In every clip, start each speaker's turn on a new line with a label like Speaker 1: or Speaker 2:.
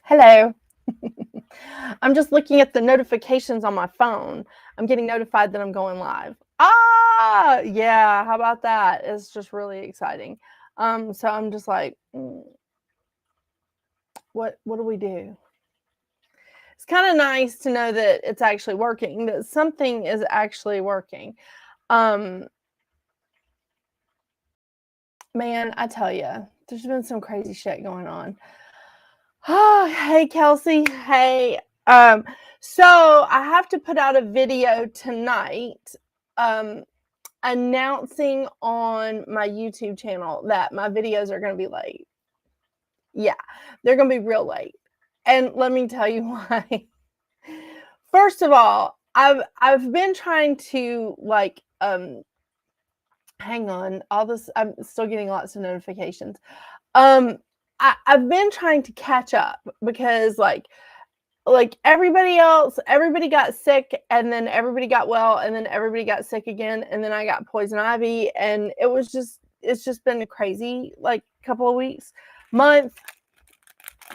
Speaker 1: Hello. I'm just looking at the notifications on my phone. I'm getting notified that I'm going live. Yeah, how about that? It's just really exciting. So I'm just like, what do we do? It's kind of nice to know that it's actually working, that something is actually working. Man, I tell you, there's been some crazy shit going on. Oh, hey, Kelsey. Hey. So I have to put out a video tonight announcing on my YouTube channel that my videos are going to be late. Yeah, they're going to be real late. And let me tell you why. First of all, I've been trying to hang on, all this I'm still getting lots of notifications. I've been trying to catch up because like everybody else, everybody got sick and then everybody got well and then everybody got sick again and then I got poison ivy and it's just been a crazy like couple of weeks, month.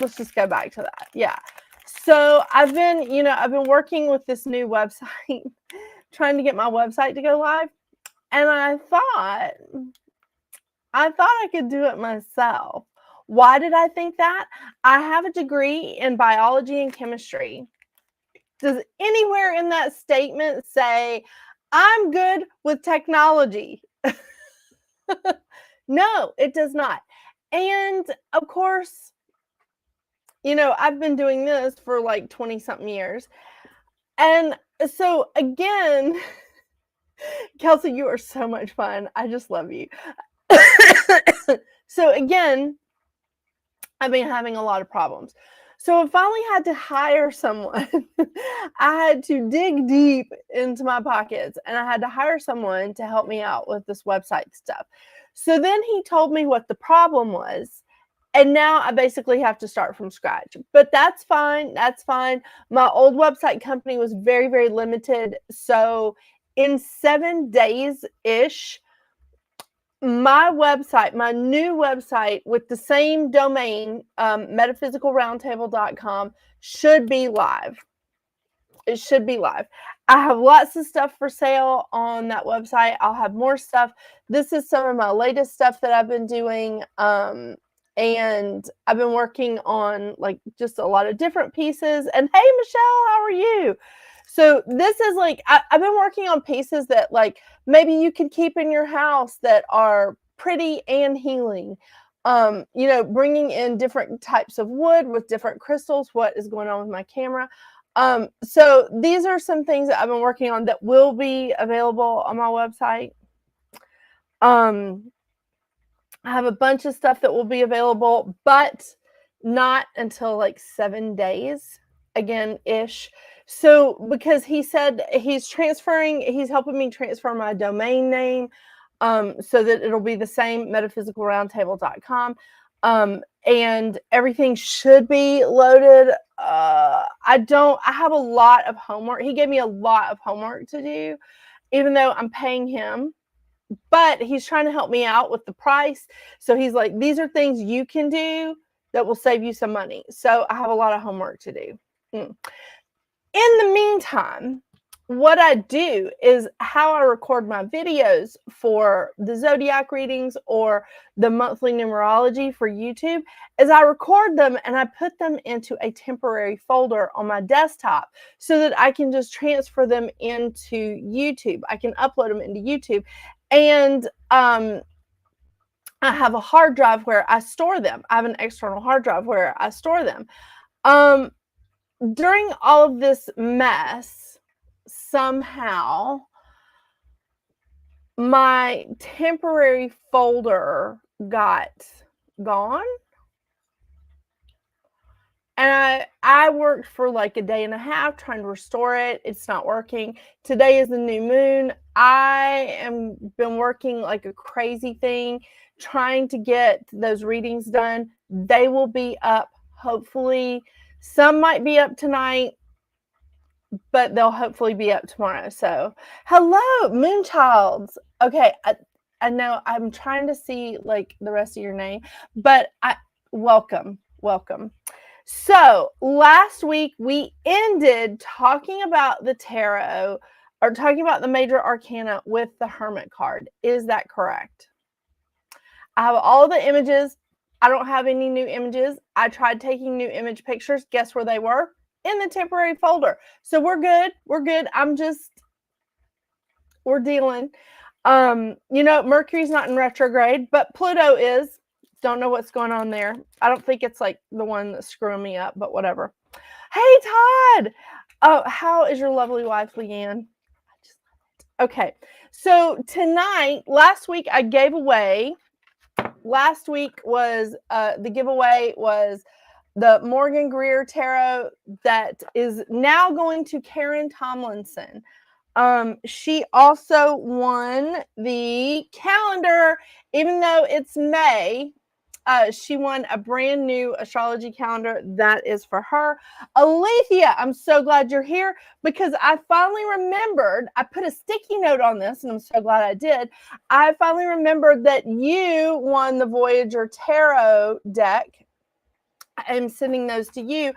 Speaker 1: Let's just go back to that. Yeah. So I've been working with this new website, trying to get my website to go live. And I thought I could do it myself. Why did I think that? I have a degree in biology and chemistry. Does anywhere in that statement say, I'm good with technology? No, it does not. And of course, I've been doing this for like 20 something years. And so again, Kelsey, you are so much fun. I just love you. So again, I've been having a lot of problems. So I finally had to hire someone. I had to dig deep into my pockets and I had to hire someone to help me out with this website stuff. So then he told me what the problem was. And now I basically have to start from scratch. But that's fine. That's fine. My old website company was very, very limited. So in 7 days-ish, my website, my new website with the same domain, metaphysicalroundtable.com, should be live. It should be live. I have lots of stuff for sale on that website. I'll have more stuff. This is some of my latest stuff that I've been doing. And I've been working on like just a lot of different pieces. And hey, Michelle, how are you? So this is like, I've been working on pieces that like maybe you could keep in your house that are pretty and healing. Bringing in different types of wood with different crystals, what is going on with my camera. So these are some things that I've been working on that will be available on my website. I have a bunch of stuff that will be available, but not until like 7 days again ish. So because he said he's helping me transfer my domain name so that it'll be the same, metaphysicalroundtable.com. And everything should be loaded. I have a lot of homework. He gave me a lot of homework to do, even though I'm paying him. But he's trying to help me out with the price. So he's like, these are things you can do that will save you some money. So I have a lot of homework to do. In the meantime, what I do is how I record my videos for the zodiac readings or the monthly numerology for YouTube is I record them and I put them into a temporary folder on my desktop so that I can just transfer them into YouTube. I can upload them into YouTube. And I have a hard drive where I store them. I have an external hard drive where I store them. During all of this mess, somehow my temporary folder got gone. And I worked for like a day and a half trying to restore it. It's not working. Today is the new moon. I am been working like a crazy thing trying to get those readings done. They will be up hopefully. Some might be up tonight, but they'll hopefully be up tomorrow. So hello, Moonchilds. Okay, I know I'm trying to see like the rest of your name, but welcome. So last week we ended talking about the tarot, or talking about the Major Arcana with the Hermit card. Is that correct? I have all the images. I don't have any new images. I tried taking new image pictures. Guess where they were? In the temporary folder. So we're good. We're good. We're dealing. Mercury's not in retrograde, but Pluto is. Don't know what's going on there. I don't think it's like the one that's screwing me up, but whatever. Hey, Todd. Oh, how is your lovely wife, Leanne? Okay. So tonight, last week was the giveaway was the Morgan Greer Tarot that is now going to Karen Tomlinson. She also won the calendar, even though it's May. She won a brand new astrology calendar that is for her. Alethea, I'm so glad you're here because I finally remembered. I put a sticky note on this, and I'm so glad I did. I finally remembered that you won the Voyager Tarot deck. I'm sending those to you.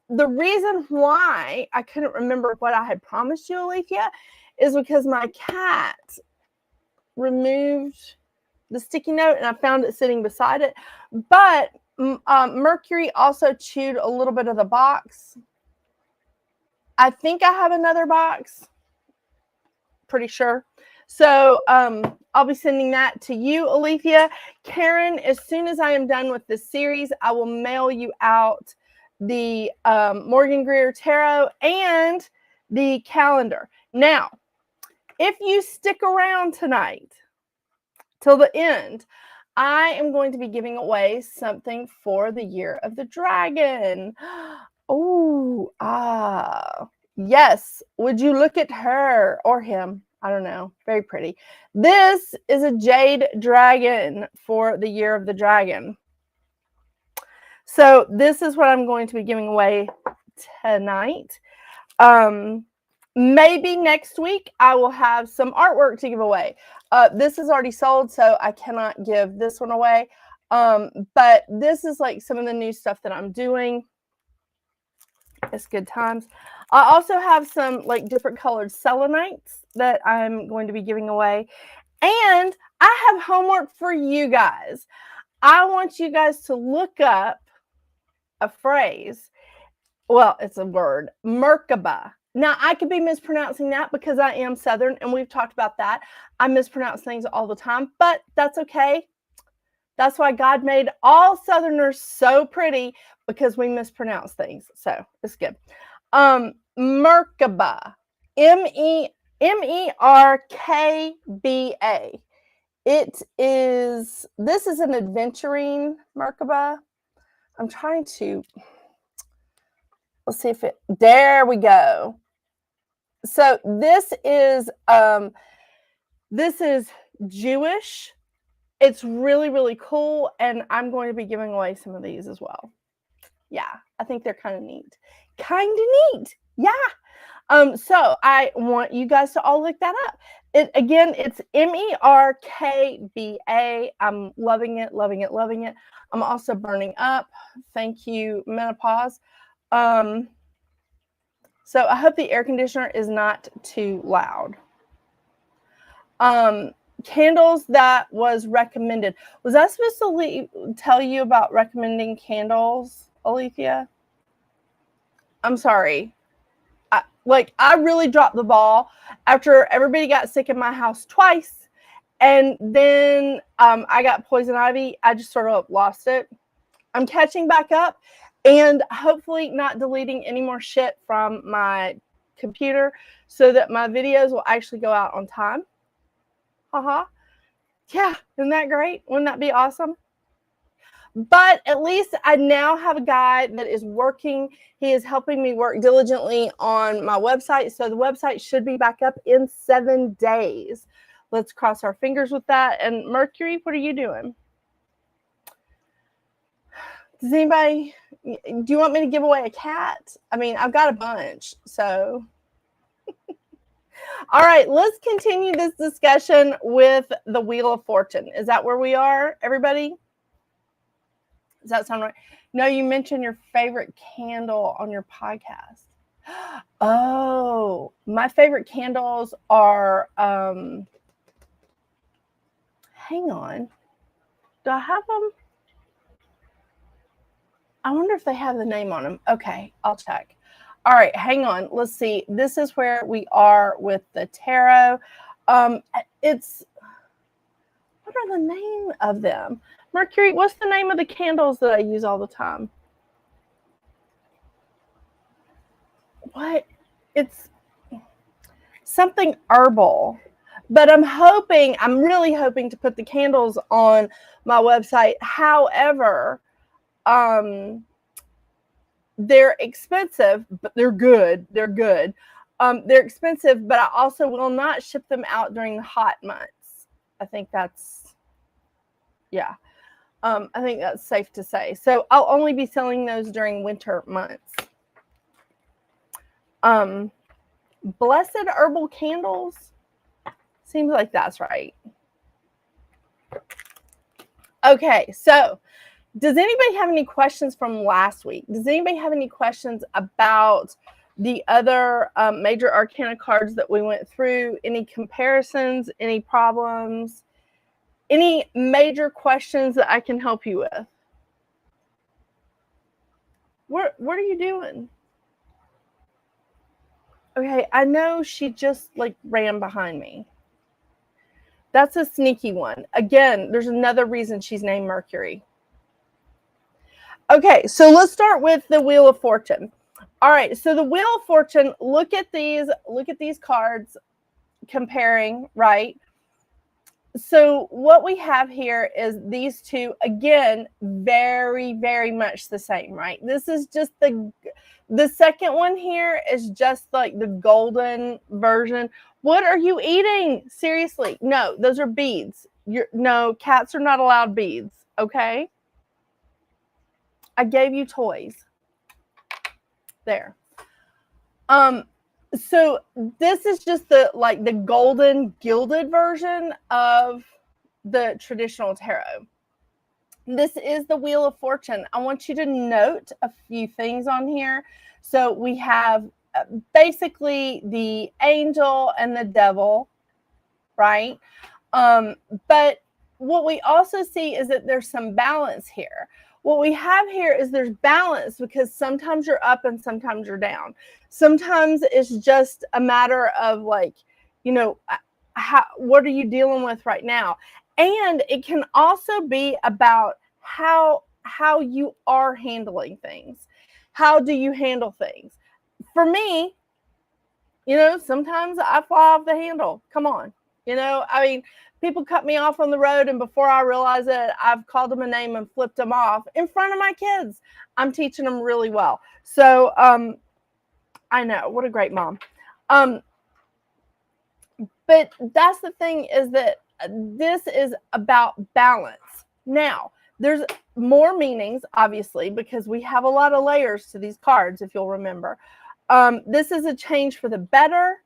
Speaker 1: The reason why I couldn't remember what I had promised you, Alethea, is because my cat removed the sticky note and I found it sitting beside it. But Mercury also chewed a little bit of the box. I think I have another box. Pretty sure. So I'll be sending that to you, Alethea. Karen, as soon as I am done with this series, I will mail you out the Morgan Greer Tarot and the calendar. Now, if you stick around tonight till the end, I am going to be giving away something for the Year of the Dragon. Yes. Would you look at her or him? I don't know. Very pretty. This is a jade dragon for the Year of the Dragon. So this is what I'm going to be giving away tonight. Maybe next week I will have some artwork to give away. This is already sold, so I cannot give this one away. But this is like some of the new stuff that I'm doing. It's good times. I also have some like different colored selenites that I'm going to be giving away. And I have homework for you guys. I want you guys to look up a phrase. Well, it's a word, Merkaba. Now, I could be mispronouncing that because I am Southern, and we've talked about that. I mispronounce things all the time, but that's okay. That's why God made all Southerners so pretty, because we mispronounce things. So it's good. Merkaba. Merkba. This is an adventuring Merkaba. I'm trying to, let's see if there we go. So this is Jewish. It's really, really cool. And I'm going to be giving away some of these as well. Yeah, I think they're kind of neat. Yeah. So I want you guys to all look that up. It's Merkba. I'm loving it, loving it, loving it. I'm also burning up. Thank you, menopause. So I hope the air conditioner is not too loud. Candles that was recommended. Was I supposed to tell you about recommending candles, Alethea? I'm sorry. I really dropped the ball after everybody got sick in my house twice. And then I got poison ivy. I just sort of lost it. I'm catching back up and hopefully not deleting any more shit from my computer so that my videos will actually go out on time. Haha. Yeah, isn't that great? Wouldn't that be awesome? But at least I now have a guy that is working. He is helping me work diligently on my website. So the website should be back up in 7 days. Let's cross our fingers with that. And Mercury, what are you doing? Does anybody, do you want me to give away a cat? I mean, I've got a bunch, so. All right, let's continue this discussion with the Wheel of Fortune. Is that where we are, everybody? Does that sound right? No, you mentioned your favorite candle on your podcast. Oh, my favorite candles are, hang on. Do I have them? I wonder if they have the name on them. Okay, I'll check. All right, hang on. Let's see. This is where we are with the tarot. It's, what are the name of them? Mercury, what's the name of the candles that I use all the time? What? It's something herbal. But I'm really hoping to put the candles on my website. However, they're expensive, but they're good. They're good. They're expensive, but I also will not ship them out during the hot months. I think that's, yeah. I think that's safe to say. So I'll only be selling those during winter months. Blessed herbal candles. Seems like that's right. Okay, so does anybody have any questions from last week? Does anybody have any questions about the other major arcana cards that we went through? Any comparisons? Any problems? Any major questions that I can help you with? What are you doing? Okay, I know she just like ran behind me. That's a sneaky one. Again, there's another reason she's named Mercury. Okay, so let's start with the Wheel of Fortune. All right, so the Wheel of Fortune, look at these cards comparing, right? So what we have here is these two, again, very, very much the same, right? This is just the second one here is just like the golden version. What are you eating? Seriously, no, those are beads. No, cats are not allowed beads, okay? I gave you toys. There. So this is just the golden gilded version of the traditional tarot. This is the Wheel of Fortune. I want you to note a few things on here. So we have basically the angel and the devil, right? But what we also see is that there's some balance here. What we have here is there's balance because sometimes you're up and sometimes you're down. Sometimes it's just a matter of like, what are you dealing with right now? And it can also be about how you are handling things. How do you handle things? For me, sometimes I fly off the handle. Come on. I mean, people cut me off on the road, and before I realize it, I've called them a name and flipped them off in front of my kids. I'm teaching them really well. So I know, what a great mom. But that's the thing, is that this is about balance. Now, there's more meanings, obviously, because we have a lot of layers to these cards, if you'll remember. This is a change for the better.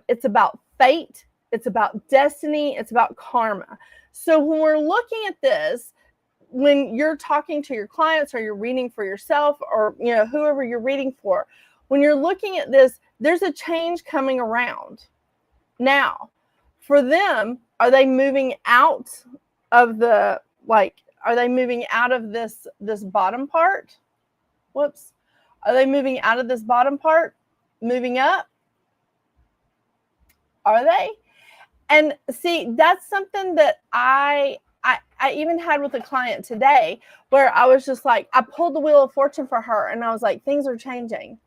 Speaker 1: It's about fate. It's about destiny. It's about karma. So when we're looking at this, when you're talking to your clients or you're reading for yourself or, whoever you're reading for, when you're looking at this, there's a change coming around. Now, for them, are they moving out of are they moving out of this bottom part? Whoops. Are they moving out of this bottom part? Moving up? Are they? And see, that's something that I even had with a client today, where I was just like, I pulled the Wheel of Fortune for her, and I was like, things are changing.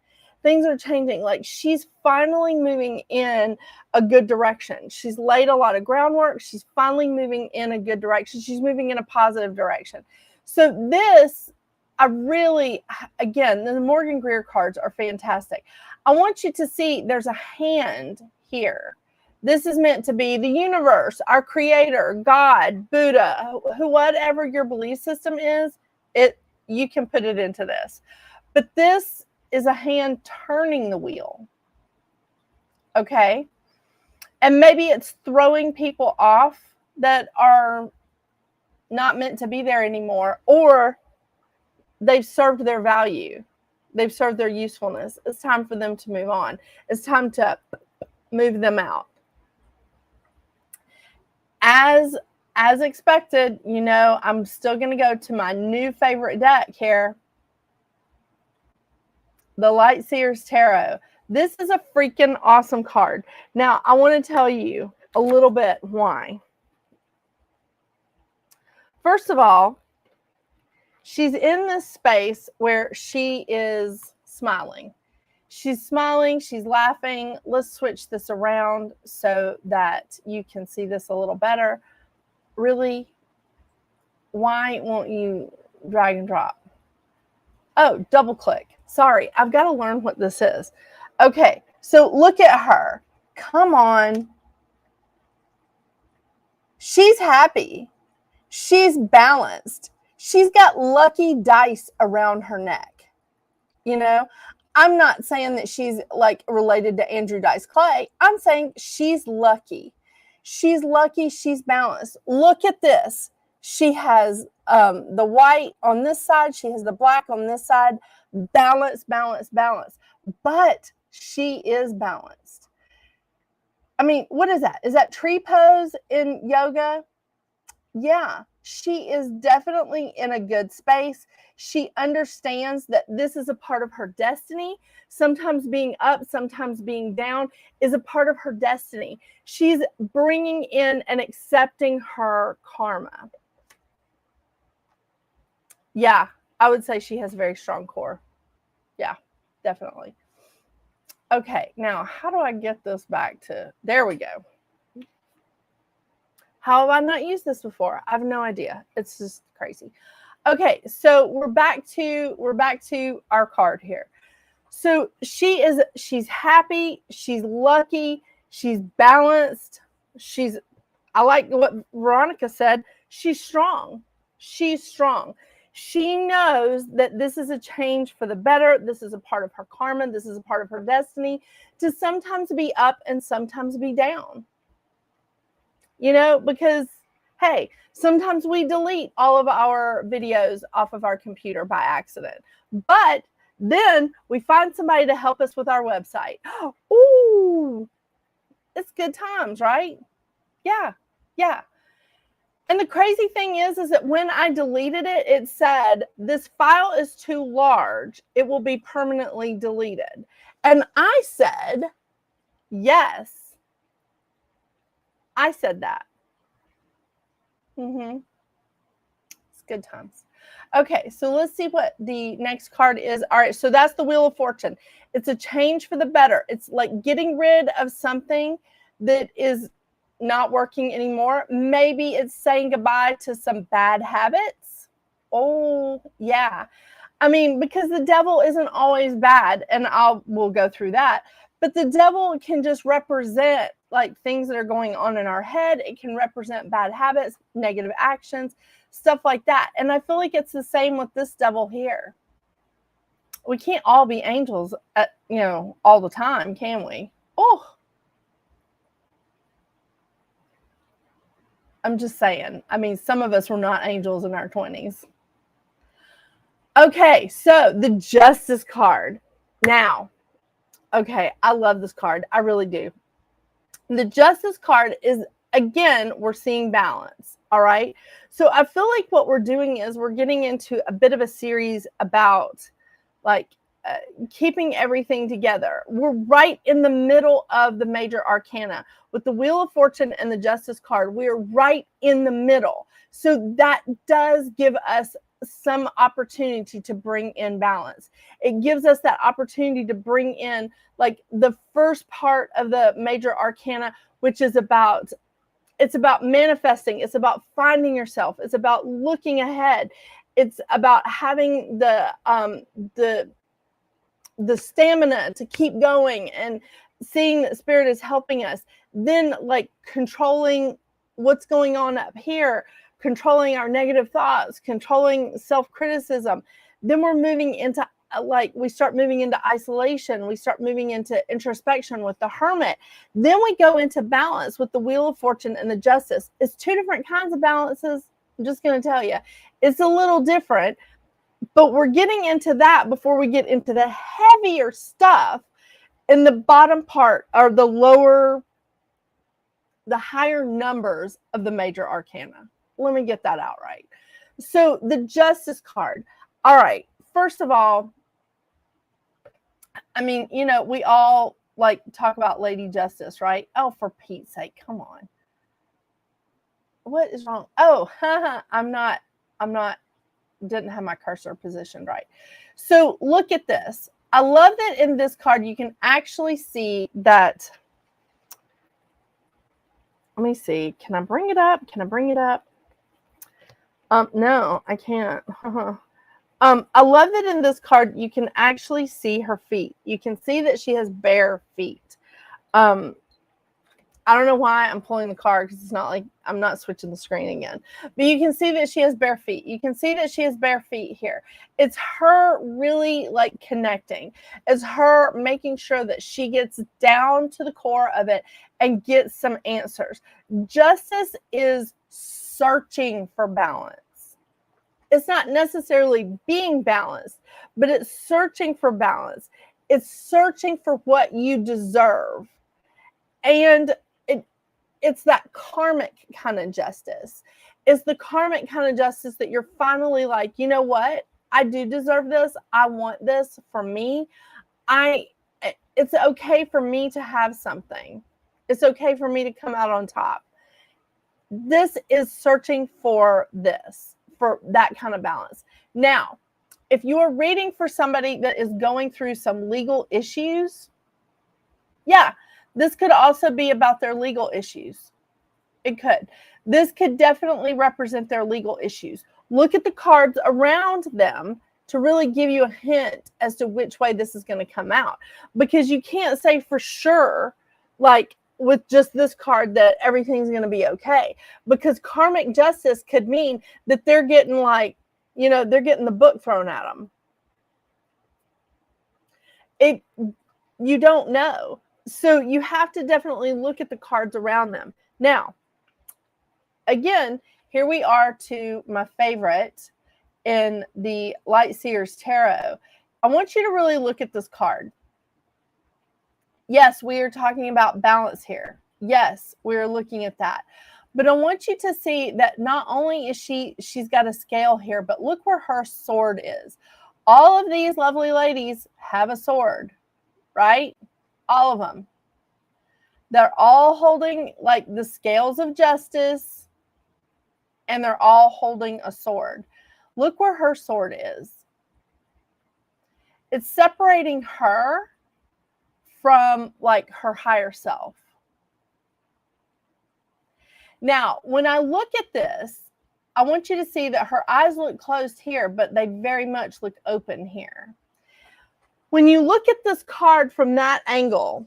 Speaker 1: Things are changing. Like, she's finally moving in a good direction. She's laid a lot of groundwork. She's finally moving in a good direction. She's moving in a positive direction. So this, again, the Morgan Greer cards are fantastic. I want you to see there's a hand here. This is meant to be the universe, our creator, God, Buddha, whatever your belief system is, you can put it into this. But this is a hand turning the wheel. Okay? And maybe it's throwing people off that are not meant to be there anymore, or they've served their value. They've served their usefulness. It's time for them to move on. It's time to move them out. As expected, you know, I'm still going to go to my new favorite deck here, the Light Seers Tarot. This is a freaking awesome card. Now, I want to tell you a little bit why. First of all, she's in this space where she is smiling. She's smiling, she's laughing. Let's switch this around so that you can see this a little better. Really, why won't you drag and drop? Oh, double click. Sorry, I've got to learn what this is. Okay, so look at her. Come on. She's happy. She's balanced. She's got lucky dice around her neck. You know, I'm not saying that she's like related to Andrew Dice Clay. I'm saying she's lucky. She's lucky. She's balanced. Look at this. She has the white on this side. She has the black on this side. Balance, balance, balance. But she is balanced. I mean, what is that? Is that tree pose in yoga? Yeah, she is definitely in a good space. She understands that this is a part of her destiny. Sometimes being up, sometimes being down is a part of her destiny. She's bringing in and accepting her karma. Yeah, I would say she has a very strong core. Yeah, definitely. Okay, now how do I get this back to, there we go. How have I not used this before? I have no idea. It's just crazy. Okay, so we're back to our card here. So she's happy, she's lucky, she's balanced, I like what Veronica said, she's strong. She's strong. She knows that this is a change for the better. This is a part of her karma. This is a part of her destiny to sometimes be up and sometimes be down. You know, because, hey, sometimes we delete all of our videos off of our computer by accident. But then we find somebody to help us with our website. Ooh, it's good times, right? Yeah, yeah. And the crazy thing is that when I deleted it, it said, this file is too large. It will be permanently deleted. And I said, yes. I said that. It's good times. Okay, so let's see what the next card is. All right, so that's the Wheel of Fortune. It's a change for the better. It's like getting rid of something that is not working anymore. Maybe it's saying goodbye to some bad habits. Oh, yeah. I mean, because the devil isn't always bad, and we'll go through that. But the devil can just represent like things that are going on in our head. It can represent bad habits, negative actions, stuff like that. And I feel like it's the same with this devil here. We can't all be angels all the time, can we? Oh, I'm just saying. I mean, some of us were not angels in our 20s. Okay, so the Justice card. Now, okay, I love this card. I really do. The Justice card is, again, we're seeing balance. All right. So I feel like what we're doing is we're getting into a bit of a series about like keeping everything together. We're right in the middle of the Major Arcana with the Wheel of Fortune and the Justice card. We're right in the middle. So that does give us some opportunity to bring in balance. It gives us that opportunity to bring in like the first part of the Major Arcana, which is it's about manifesting. It's about finding yourself. It's about looking ahead. It's about having the stamina to keep going and seeing that Spirit is helping us. Then like controlling what's going on up here, controlling our negative thoughts, controlling self-criticism. Then we're moving into we start moving into isolation. We start moving into introspection with the Hermit. Then we go into balance with the Wheel of Fortune and the Justice. It's two different kinds of balances. I'm just going to tell you, it's a little different, But we're getting into that before we get into the heavier stuff in the bottom part, or the higher numbers of the major arcana. Let me get that out right. So the Justice card. All right. First of all, I mean, you know, we all like talk about Lady Justice, right? Oh, for Pete's sake, come on. What is wrong? Oh, I'm not, didn't have my cursor positioned right. So look at this. I love that in this card, you can actually see that. Let me see. Can I bring it up? Can I bring it up? No, I can't. I love that in this card, you can actually see her feet. You can see that she has bare feet. I don't know why I'm pulling the card, because it's not like I'm not switching the screen again. But you can see that she has bare feet. You can see that she has bare feet here. It's her really like connecting. It's her making sure that she gets down to the core of it and gets some answers. Justice is searching for balance. It's not necessarily being balanced, but it's searching for balance. It's searching for what you deserve. And it's that karmic kind of justice. It's the karmic kind of justice that you're finally like, you know what? I do deserve this. I want this for me. It's okay for me to have something. It's okay for me to come out on top. This is searching for this, for that kind of balance. Now, if you are reading for somebody that is going through some legal issues, yeah, this could also be about their legal issues. It could. This could definitely represent their legal issues. Look at the cards around them to really give you a hint as to which way this is going to come out. Because you can't say for sure, like with just this card, that everything's going to be okay. Because karmic justice could mean that they're getting like, you know, they're getting the book thrown at them. You don't know. So you have to definitely look at the cards around them. Now, again, here we are to my favorite in the Light Seers Tarot. I want you to really look at this card. Yes, we are talking about balance here. Yes, we're looking at that. But I want you to see that not only is she's got a scale here, but look where her sword is. All of these lovely ladies have a sword, right? All of them. They're all holding like the scales of justice, and they're all holding a sword. Look where her sword is. It's separating her from like her higher self. Now, when I look at this, I want you to see that her eyes look closed here, but they very much look open here. When you look at this card from that angle,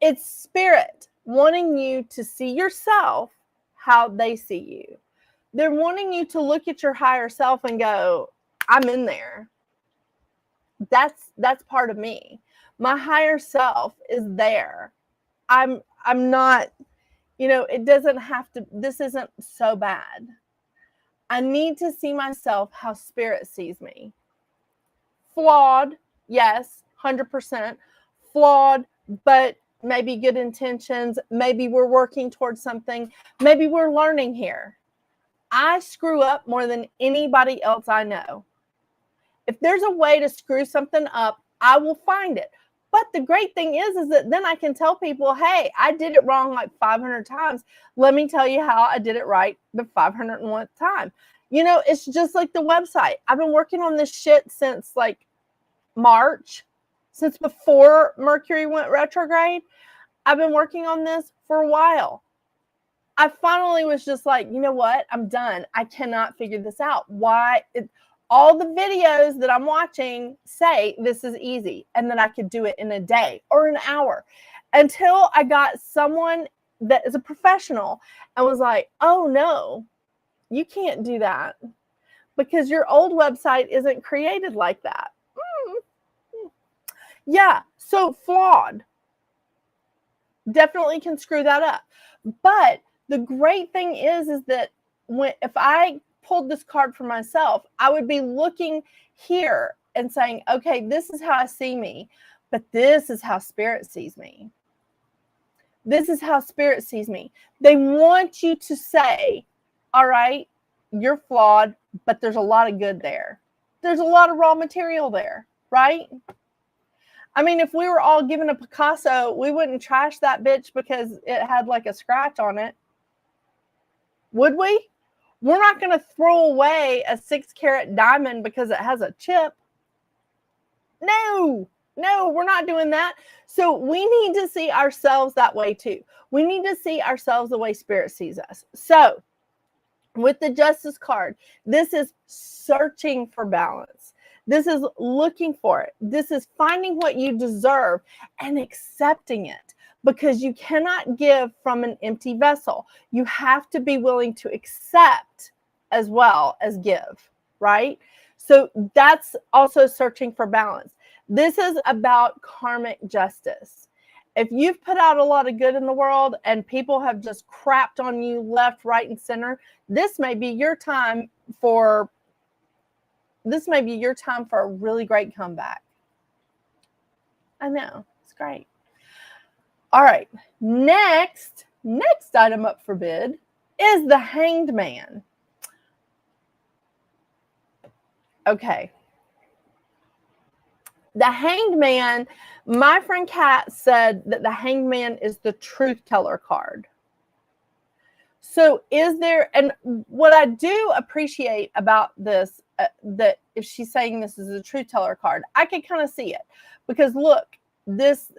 Speaker 1: it's spirit wanting you to see yourself how they see you. They're wanting you to look at your higher self and go, I'm in there. That's part of me. My higher self is there. I'm not, you know, it doesn't have to, this isn't so bad. I need to see myself how spirit sees me. Flawed, yes, 100%. Flawed, but maybe good intentions. Maybe we're working towards something. Maybe we're learning here. I screw up more than anybody else I know. If there's a way to screw something up, I will find it. But the great thing is that then I can tell people, hey, I did it wrong like 500 times. Let me tell you how I did it right the 501th time. You know, it's just like the website. I've been working on this shit since like March, since before Mercury went retrograde. I've been working on this for a while. I finally was just like, you know what? I'm done. I cannot figure this out. Why? All the videos that I'm watching say this is easy and that I could do it in a day or an hour, until I got someone that is a professional and was like, oh no, you can't do that because your old website isn't created like that. Yeah, so flawed. Definitely can screw that up. But the great thing is that if I pulled this card for myself, I would be looking here and saying, okay, this is how I see me, but this is how Spirit sees me. This is how Spirit sees me. They want you to say, all right, you're flawed, but there's a lot of good there. There's a lot of raw material there, right? I mean, if we were all given a Picasso, we wouldn't trash that bitch because it had like a scratch on it. Would we? We're not going to throw away a 6-carat diamond because it has a chip. No, we're not doing that. So we need to see ourselves that way too. We need to see ourselves the way Spirit sees us. So with the Justice card, this is searching for balance. This is looking for it. This is finding what you deserve and accepting it, because you cannot give from an empty vessel. You have to be willing to accept as well as give, right? So that's also searching for balance. This is about karmic justice. If you've put out a lot of good in the world and people have just crapped on you left, right, and center, this may be your time for a really great comeback. I know, it's great. All right, next item up for bid is the Hanged Man. Okay. The Hanged Man, my friend Kat said that the Hanged Man is the truth teller card. So is there, and what I do appreciate about this, that if she's saying this is a truth teller card, I can kind of see it, because look, this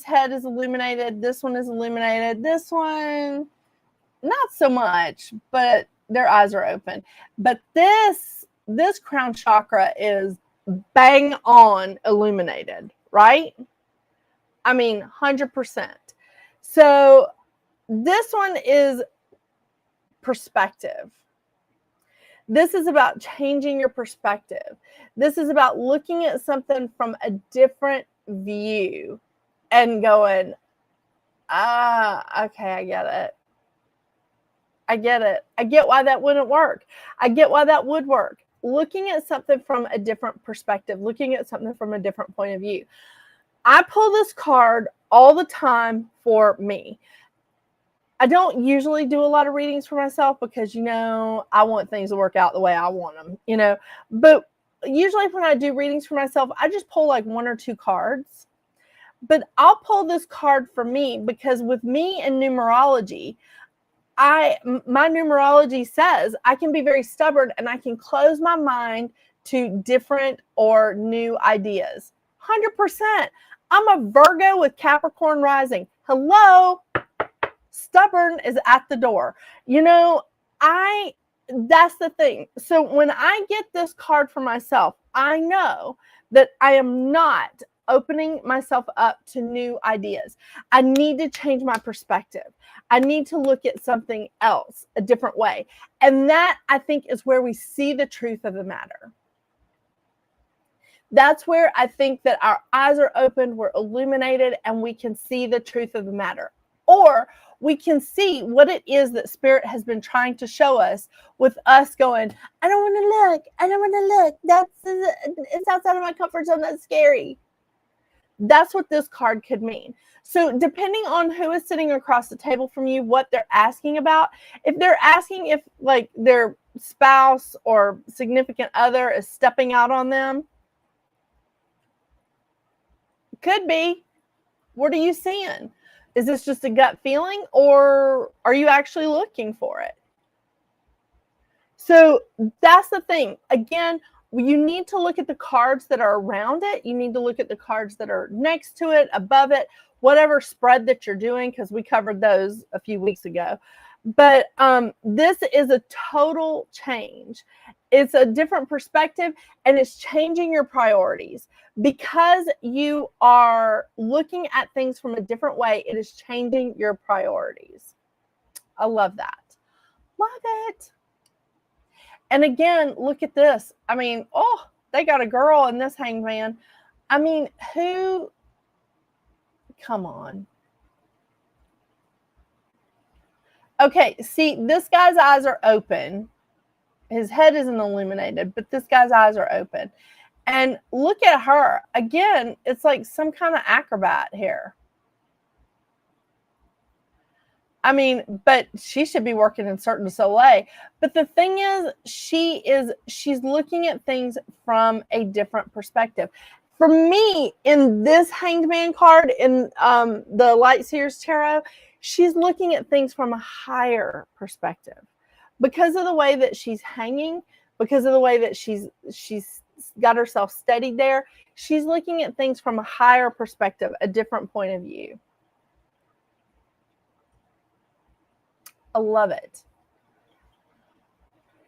Speaker 1: head is illuminated, this one is illuminated, this one not so much, but their eyes are open. But this crown chakra is bang on illuminated, right? I mean, 100%. So this one is perspective. This is about changing your perspective. This is about looking at something from a different view and going, okay, I get it. I get it. I get why that wouldn't work. I get why that would work. Looking at something from a different perspective, looking at something from a different point of view. I pull this card all the time for me. I don't usually do a lot of readings for myself because, I want things to work out the way I want them, But usually when I do readings for myself, I just pull like 1 or 2 cards. But I'll pull this card for me because with me and numerology, my numerology says I can be very stubborn and I can close my mind to different or new ideas. 100%. I'm a Virgo with Capricorn rising. Hello. Stubborn is at the door. That's the thing. So when I get this card for myself, I know that I am not opening myself up to new ideas. I need to change my perspective. I need to look at something else a different way. And that, I think, is where we see the truth of the matter. That's where I think that our eyes are opened, we're illuminated, and we can see the truth of the matter. Or we can see what it is that Spirit has been trying to show us with us going, I don't want to look. I don't want to look. It's outside of my comfort zone. That's scary. That's what this card could mean. So depending on who is sitting across the table from you, what they're asking about, if they're asking if like their spouse or significant other is stepping out on them, could be. What are you seeing? Is this just a gut feeling, or are you actually looking for it? So that's the thing. Again, you need to look at the cards that are around it. You need to look at the cards that are next to it, above it, whatever spread that you're doing, because we covered those a few weeks ago. But this is a total change. It's a different perspective, and it's changing your priorities. Because you are looking at things from a different way, it is changing your priorities. I love that. Love it. And again, look at this. I mean, they got a girl in this Hanged Man. I mean, who? Come on. Okay, see, this guy's eyes are open. His head isn't illuminated, but this guy's eyes are open. And look at her. Again, it's like some kind of acrobat here. I mean, but she should be working in Cirque du Soleil. But the thing is, she's looking at things from a different perspective. For me, in this Hanged Man card, in the Light Seers Tarot, she's looking at things from a higher perspective. Because of the way that she's hanging, because of the way that she's got herself steadied there, she's looking at things from a higher perspective, a different point of view. I love it.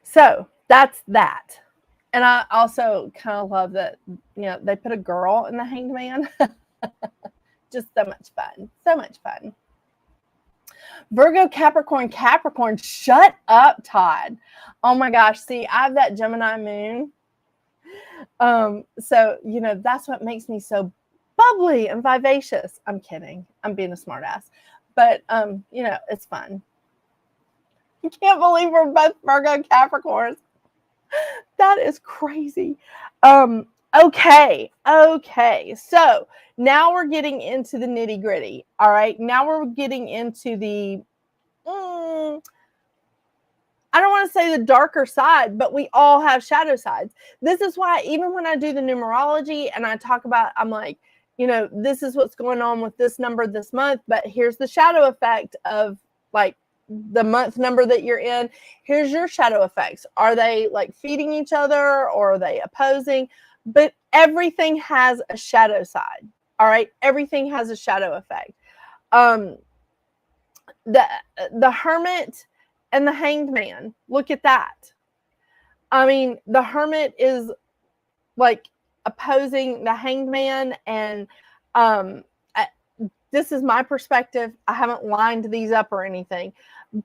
Speaker 1: So that's that. And I also kind of love that, they put a girl in the Hanged Man. Just so much fun. So much fun. Virgo, Capricorn, Capricorn. Shut up, Todd. Oh my gosh. See, I have that Gemini moon. So, that's what makes me so bubbly and vivacious. I'm kidding. I'm being a smart ass. But, it's fun. I can't believe we're both Virgo Capricorns. That is crazy. Okay. So now we're getting into the nitty gritty. All right. Now we're getting into the, I don't want to say the darker side, but we all have shadow sides. This is why even when I do the numerology and I talk about, I'm like, this is what's going on with this number this month, but here's the shadow effect of like the month number that you're in. Here's your shadow effects. Are they like feeding each other or are they opposing? But everything has a shadow side. All right. Everything has a shadow effect. The Hermit and the Hanged Man. Look at that. I mean, the Hermit is like opposing the Hanged Man, and this is my perspective. I haven't lined these up or anything.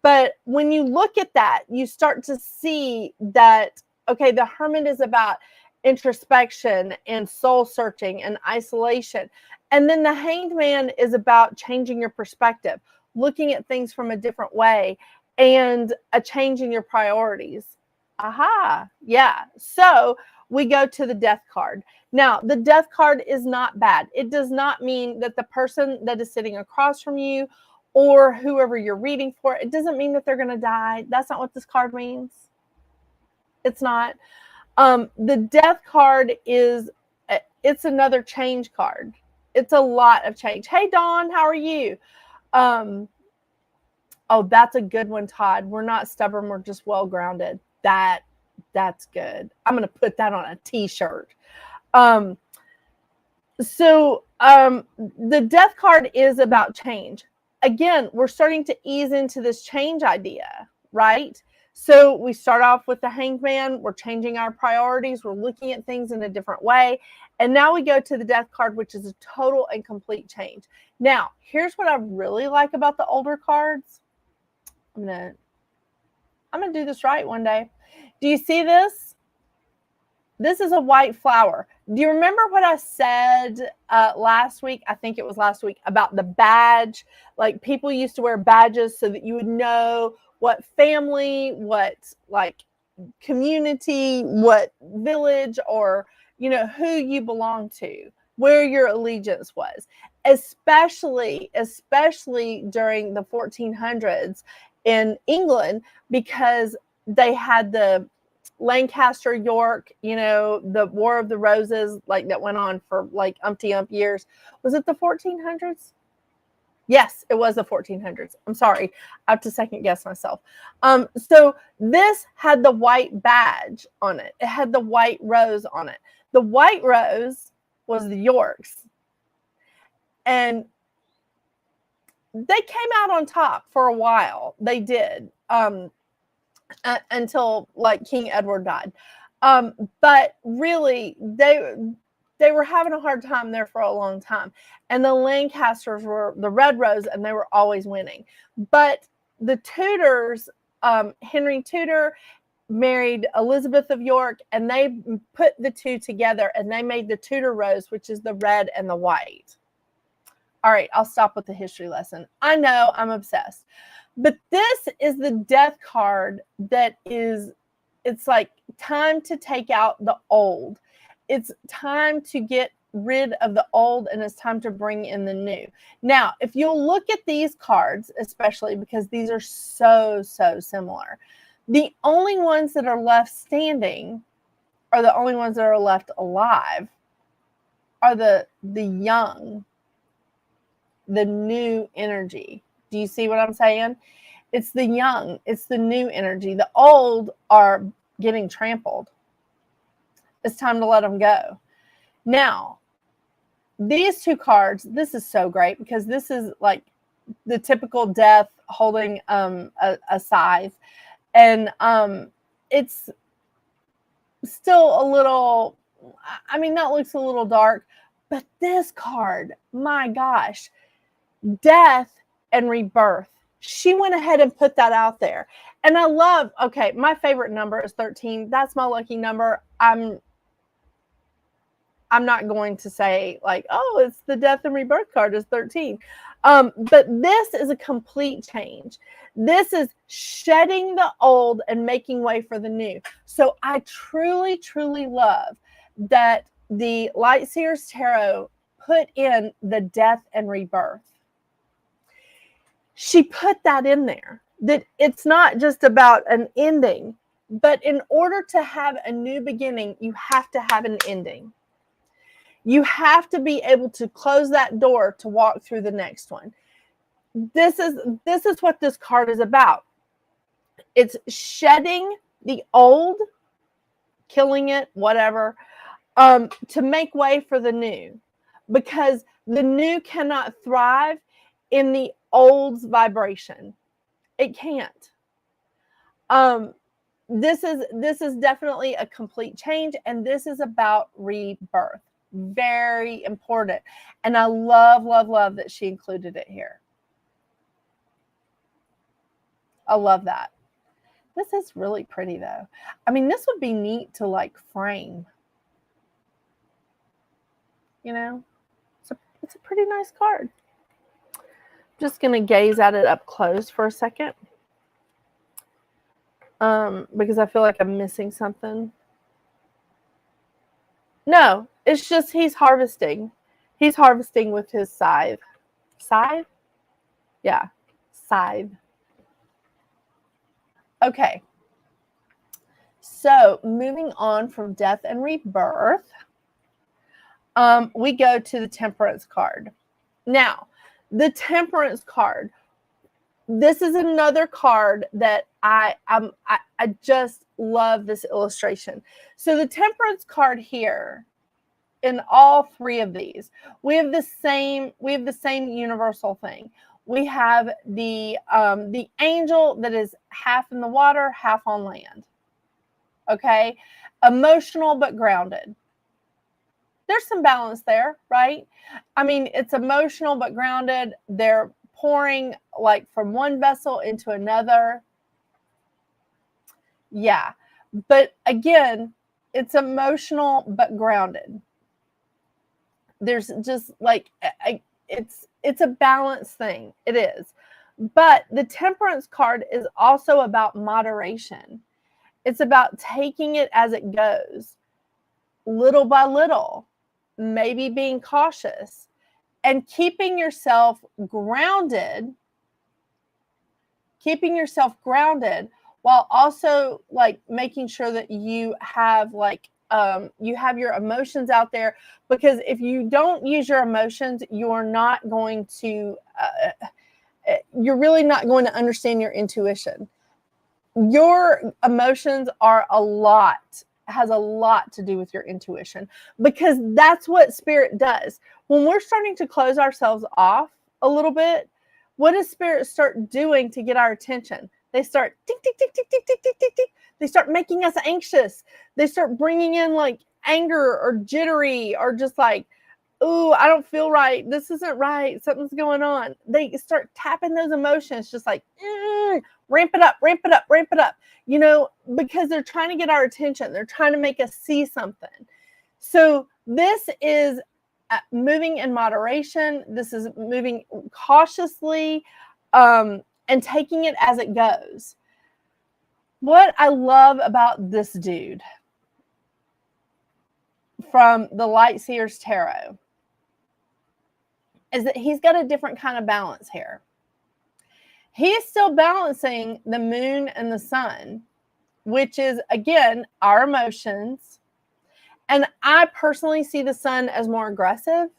Speaker 1: But when you look at that, you start to see that, okay, the Hermit is about introspection and soul searching and isolation. And then the Hanged Man is about changing your perspective, looking at things from a different way, and a change in your priorities. Aha. Yeah. So we go to the Death card. Now, the Death card is not bad. It does not mean that the person that is sitting across from you or whoever you're reading for, it doesn't mean that they're going to die. That's not what this card means. It's not. The Death card it's another change card. It's a lot of change. Hey, Dawn, how are you? Oh, that's a good one, Todd. We're not stubborn. We're just well-grounded. That's good. I'm going to put that on a t-shirt. So the Death card is about change. Again, we're starting to ease into this change idea, right? So we start off with the Hanged Man. We're changing our priorities. We're looking at things in a different way. And now we go to the Death card, which is a total and complete change. Now, here's what I really like about the older cards. I'm gonna do this right one day. Do you see this? This is a white flower. Do you remember what I said last week? I think it was last week about the badge. Like people used to wear badges so that you would know what family, what like community, what village, or who you belong to, where your allegiance was. Especially during the 1400s in England, because they had the Lancaster, York, the War of the Roses, like that went on for like umpty years. Was it the 1400s? Yes, it was the 1400s. I'm sorry. I have to second guess myself. So this had the white badge on it. It had the white rose on it. The white rose was the Yorks. And they came out on top for a while. They did. Until like King Edward died. But really, they were having a hard time there for a long time. And the Lancasters were the red rose, and they were always winning. But the Tudors, Henry Tudor married Elizabeth of York, and they put the two together, and they made the Tudor rose, which is the red and the white. All right, I'll stop with the history lesson. I know I'm obsessed. But this is the Death card that is it's like time to take out the old. It's time to get rid of the old, and it's time to bring in the new. Now, if you'll look at these cards, especially because these are so similar, the only ones that are left standing, or the only ones that are left alive, are the young, the new energy. Do you see what I'm saying? It's the young, it's the new energy. The old are getting trampled. It's time to let them go. Now, these two cards, this is so great because this is like the typical death holding a scythe. And it's still a little, I mean, that looks a little dark, but this card, my gosh, death and rebirth. She went ahead and put that out there. And I love, okay, my favorite number is 13. That's my lucky number. I'm not going to say like, oh, it's the death and rebirth card is 13. But this is a complete change. This is shedding the old and making way for the new. So I truly love that the Light Seers Tarot put in the death and rebirth. She put that in there, that it's not just about an ending, but in order to have a new beginning, you have to have an ending. You have to be able to close that door to walk through the next one. This is what this card is about. It's shedding the old, killing it, whatever, to make way for the new, because the new cannot thrive in the old's vibration. It can't. This is definitely a complete change, and this is about rebirth. Very important. And I love that she included it here. I love that. This is really pretty though. I mean, this would be neat to like frame. You know, it's a pretty nice card. Just going to gaze at it up close for a second. Because I feel like I'm missing something. No, it's just he's harvesting. He's harvesting with his scythe. Scythe? Yeah, scythe. Okay. So moving on from death and rebirth, we go to the Temperance card. Now, the Temperance card, this is another card that I just love this illustration. So the Temperance card here, in all three of these, we have the same universal thing. We have the angel that is half in the water, half on land. Okay, emotional but grounded. There's some balance there, right? I mean, it's emotional but grounded. They're pouring like from one vessel into another. Yeah, but again, it's emotional but grounded. There's just like it's a balance thing. It is. But the Temperance card is also about moderation. It's about taking it as it goes, little by little, maybe being cautious and keeping yourself grounded while also like making sure that you have like you have your emotions out there, because if you don't use your emotions, you're not going to you're really not going to understand your intuition. Your emotions has a lot to do with your intuition, because that's what Spirit does. When we're starting to close ourselves off a little bit, what does Spirit start doing to get our attention? They start tick, tick, tick, tick, tick, tick, tick, tick, tick. They start making us anxious. They start bringing in like anger or jittery or just like, ooh, I don't feel right. This isn't right. Something's going on. They start tapping those emotions, just like, ramp it up, ramp it up, ramp it up, you know, because they're trying to get our attention. They're trying to make us see something. So this is moving in moderation. This is moving cautiously and taking it as it goes. What I love about this dude from the Light Seers Tarot is that he's got a different kind of balance here. He is still balancing the moon and the sun, which is, again, our emotions. And I personally see the sun as more aggressive,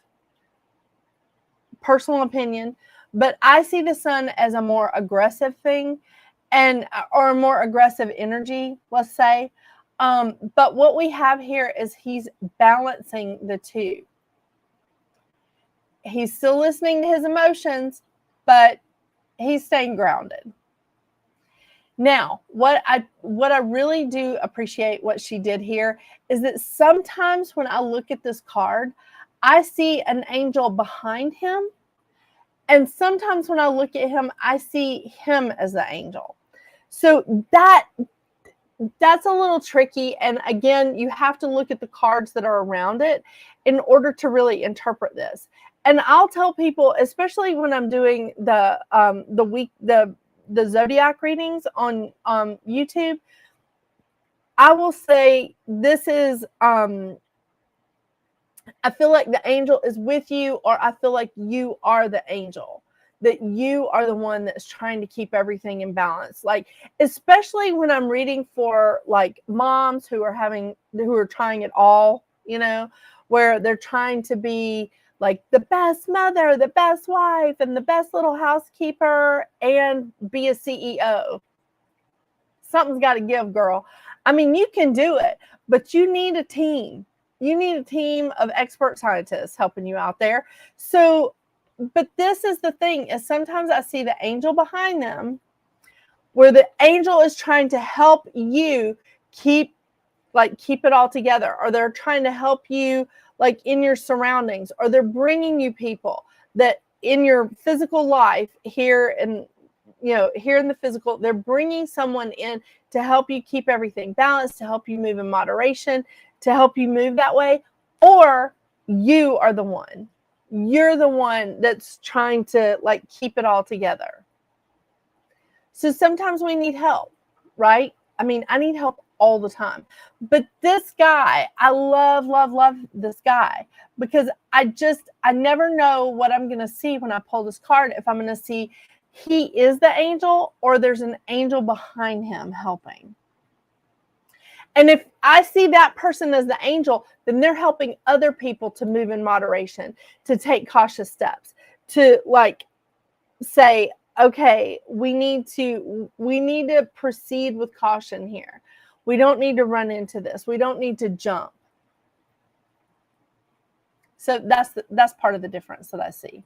Speaker 1: personal opinion, but I see the sun as a more aggressive thing or a more aggressive energy, let's say. But what we have here is he's balancing the two. He's still listening to his emotions, but he's staying grounded. Now, what I really do appreciate what she did here is that sometimes when I look at this card, I see an angel behind him. And sometimes when I look at him, I see him as the angel. So that's a little tricky. And again, you have to look at the cards that are around it in order to really interpret this. And I'll tell people, especially when I'm doing the zodiac readings on YouTube, I will say this is I feel like the angel is with you, or I feel like you are the angel, that you are the one that's trying to keep everything in balance. Like, especially when I'm reading for like moms who are trying it all, you know, where they're trying to be like the best mother, the best wife, and the best little housekeeper, and be a CEO. Something's got to give, girl. I mean, you can do it, but you need a team. You need a team of expert scientists helping you out there. So, but this is the thing, is sometimes I see the angel behind them, where the angel is trying to help you keep it all together, or they're trying to help you like in your surroundings, or they're bringing you people that in your physical life here in the physical, they're bringing someone in to help you keep everything balanced, to help you move in moderation, to help you move that way. Or you are the one. You're the one that's trying to like keep it all together. So sometimes we need help, right? I mean, I need help all the time. But this guy, I love this guy, because I never know what I'm going to see when I pull this card. If I'm going to see he is the angel, or there's an angel behind him helping. And if I see that person as the angel, then they're helping other people to move in moderation, to take cautious steps, to like say, okay, we need to proceed with caution here. We don't need to run into this. We don't need to jump. So that's part of the difference that I see.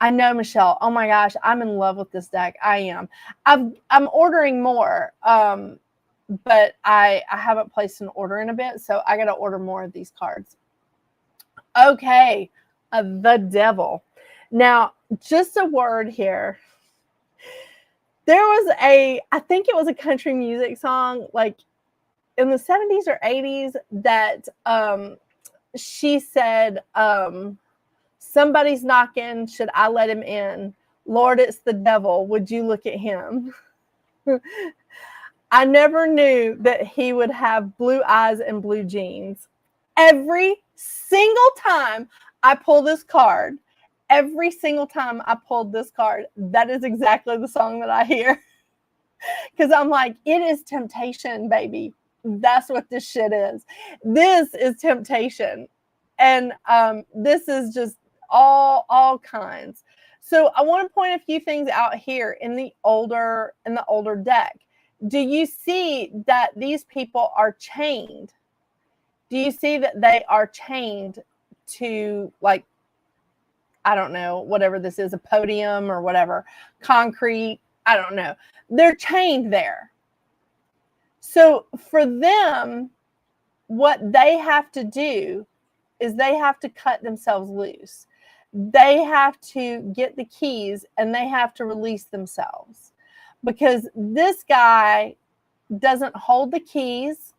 Speaker 1: I know, Michelle. Oh my gosh, I'm in love with this deck. I am. I'm ordering more, but I haven't placed an order in a bit, so I got to order more of these cards. Okay, the devil. Now, just a word here. There was I think it was a country music song, like in the 70s or 80s, that she said, somebody's knocking, should I let him in? Lord, it's the devil, would you look at him? I never knew that he would have blue eyes and blue jeans. Every single time I pull this card, every single time I pulled this card, that is exactly the song that I hear. Because I'm like, it is temptation, baby. That's what this shit is. This is temptation. And this is just all kinds. So I want to point a few things out here in the older deck. Do you see that these people are chained? Do you see that they are chained to, like, I don't know, whatever this is, a podium or whatever, concrete, I don't know. They're chained there. So for them, what they have to do is they have to cut themselves loose. They have to get the keys and they have to release themselves, because this guy doesn't hold the keys.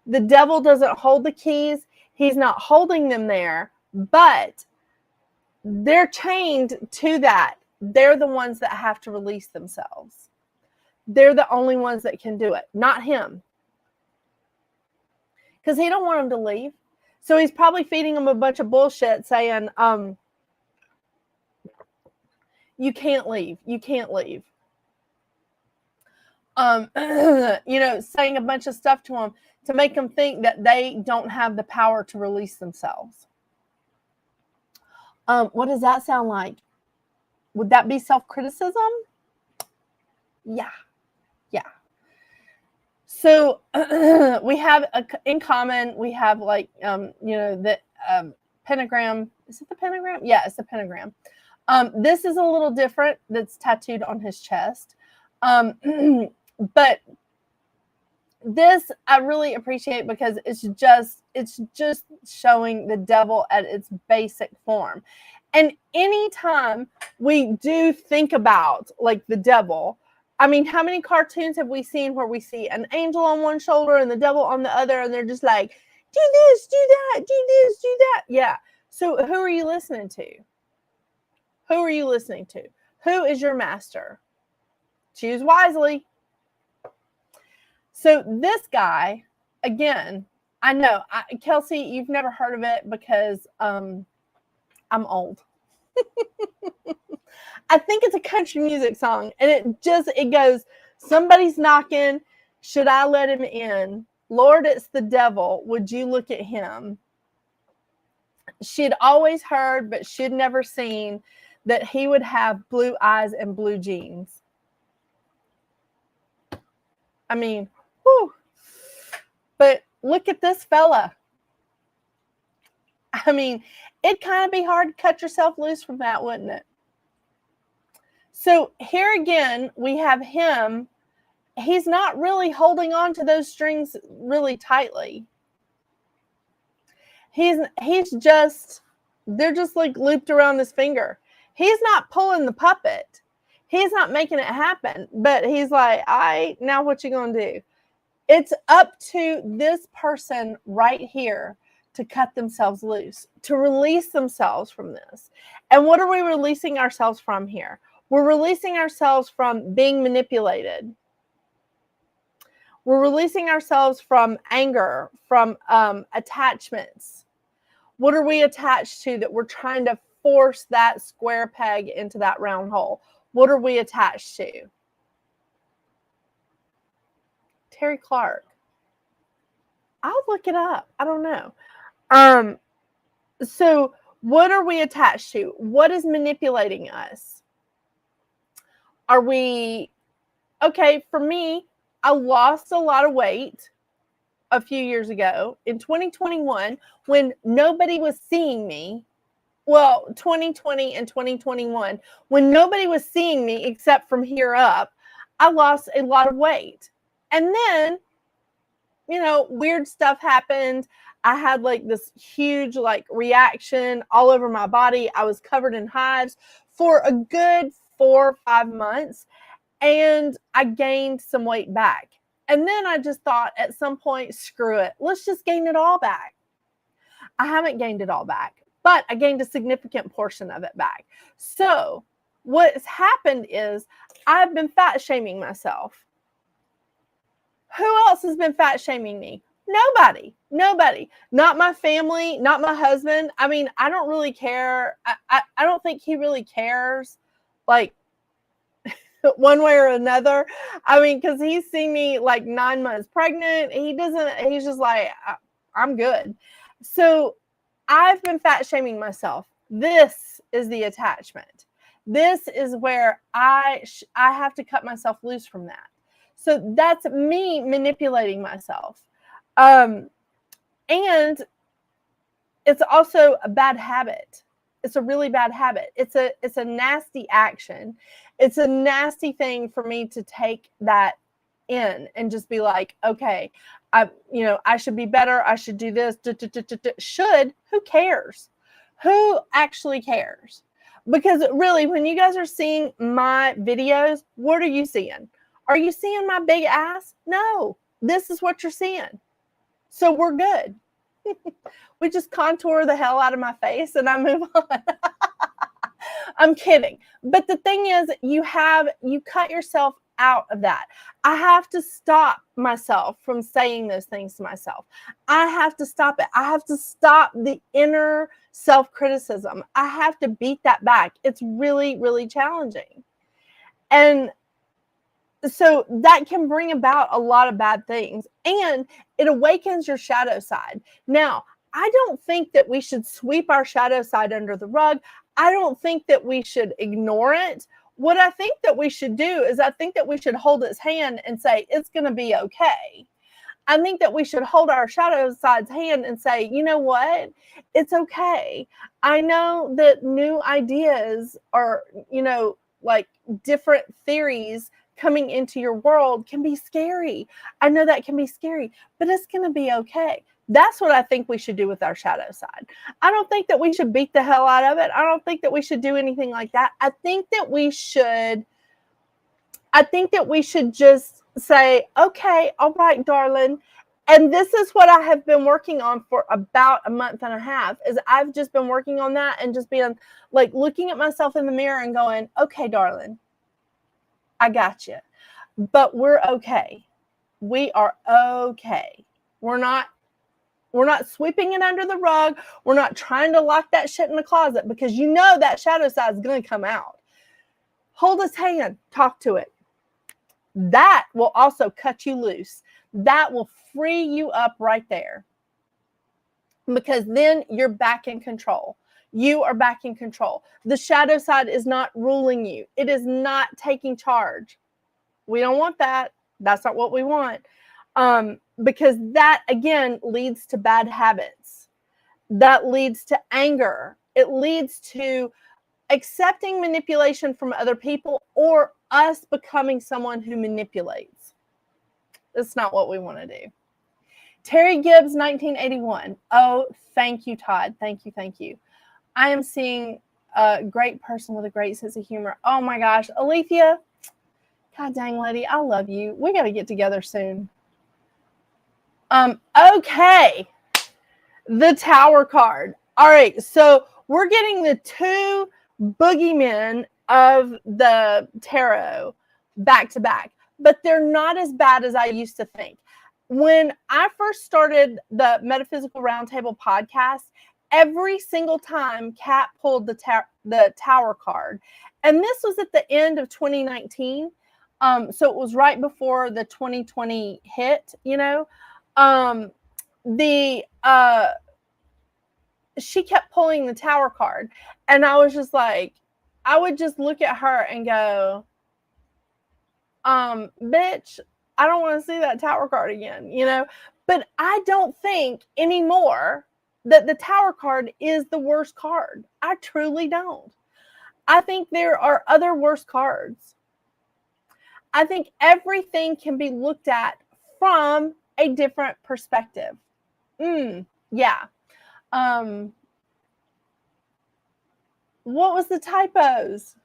Speaker 1: The devil doesn't hold the keys. He's not holding them there, but they're chained to that. They're the ones that have to release themselves. they're the only ones that can do it, not him. Because he don't want them to leave. So he's probably feeding them a bunch of bullshit saying, you can't leave. You can't leave. Saying a bunch of stuff to them to make them think that they don't have the power to release themselves. What does that sound like? Would that be self-criticism? Yeah. So we have in common, we have like, the pentagram. Is it the pentagram? Yeah, it's the pentagram. This is a little different. That's tattooed on his chest. But this I really appreciate because it's just showing the devil at its basic form. And anytime we do think about like the devil, I mean, how many cartoons have we seen where we see an angel on one shoulder and the devil on the other, and they're just like, do this, do that, do this, do that. Yeah. So who are you listening to? Who are you listening to? Who is your master? Choose wisely. So this guy, again, I know, Kelsey, you've never heard of it because I'm old. I think it's a country music song, and it goes, somebody's knocking, should I let him in? Lord, it's the devil, would you look at him? She'd always heard, but she'd never seen that he would have blue eyes and blue jeans. I mean, whew. But look at this fella. I mean, it'd kind of be hard to cut yourself loose from that, wouldn't it? So here again, we have him. He's not really holding on to those strings really tightly. He's just, they're just like looped around his finger. He's not pulling the puppet. He's not making it happen. But he's like, all right, now what you gonna do? It's up to this person right here to cut themselves loose, to release themselves from this. And what are we releasing ourselves from here? We're releasing ourselves from being manipulated. We're releasing ourselves from anger, from attachments. What are we attached to that we're trying to force that square peg into that round hole? What are we attached to? Terry Clark. I'll look it up. I don't know. So what are we attached to? What is manipulating us? Are we, okay, for me, I lost a lot of weight a few years ago in 2021 when nobody was seeing me. Well, 2020 and 2021, when nobody was seeing me except from here up, I lost a lot of weight. And then, weird stuff happened. I had like this huge reaction all over my body. I was covered in hives for a good 4 or 5 months, and I gained some weight back. And then I just thought at some point, screw it. Let's just gain it all back. I haven't gained it all back, but I gained a significant portion of it back. So what's happened is I've been fat shaming myself. Who else has been fat shaming me? Nobody. Not my family, not my husband. I mean, I don't really care. I don't think he really cares, one way or another. I mean, because he's seen me 9 months pregnant. He's just like, I'm good. So I've been fat shaming myself. This is the attachment. This is where I have to cut myself loose from that. So that's me manipulating myself. And it's also a bad habit. It's a really bad habit. It's a nasty action. It's a nasty thing for me to take that in and just be like, okay, I should be better. I should do this. Should, who cares? Who actually cares? Because really, when you guys are seeing my videos, what are you seeing? Are you seeing my big ass? No, this is what you're seeing. So we're good. We just contour the hell out of my face and I move on. I'm kidding. But the thing is, you cut yourself out of that. I have to stop myself from saying those things to myself. I have to stop it. I have to stop the inner self-criticism. I have to beat that back. It's really, really challenging. And so that can bring about a lot of bad things, and it awakens your shadow side. Now, I don't think that we should sweep our shadow side under the rug. I don't think that we should ignore it. What I think that we should do is I think that we should hold its hand and say, it's going to be okay. I think that we should hold our shadow side's hand and say, you know what? It's okay. I know that new ideas or, like different theories coming into your world can be scary. I know that can be scary, but it's going to be okay. That's what I think we should do with our shadow side. I don't think that we should beat the hell out of it. I don't think that we should do anything like that. I think that we should just say, okay, all right, darling. And this is what I have been working on for about a month and a half, is I've just been working on that and just being like looking at myself in the mirror and going, okay, darling, I got you, but we're okay. We are okay. We're not sweeping it under the rug. We're not trying to lock that shit in the closet, because you know that shadow side is going to come out. Hold its hand, talk to it. That will also cut you loose. That will free you up right there, because then you're back in control. You are back in control. The shadow side is not ruling you. It is not taking charge. We don't want that. That's not what we want. Because that, again, leads to bad habits. That leads to anger. It leads to accepting manipulation from other people, or us becoming someone who manipulates. That's not what we want to do. Terry Gibbs, 1981. Oh, thank you, Todd. Thank you, thank you. I am seeing a great person with a great sense of humor. Oh my gosh, Alethea. God dang, lady, I love you. We got to get together soon. Okay. The Tower card. All right, so we're getting the two boogeymen of the tarot back to back, but they're not as bad as I used to think. When I first started the Metaphysical Round Table podcast, every single time Kat pulled the Tower card, and this was at the end of 2019, so it was right before the 2020 hit, she kept pulling the Tower card, and I was just like, I would just look at her and go, bitch, I don't want to see that Tower card again, but I don't think anymore that the Tower card is the worst card. I truly don't. I think there are other worse cards. I think everything can be looked at from a different perspective. Yeah. What was the typos?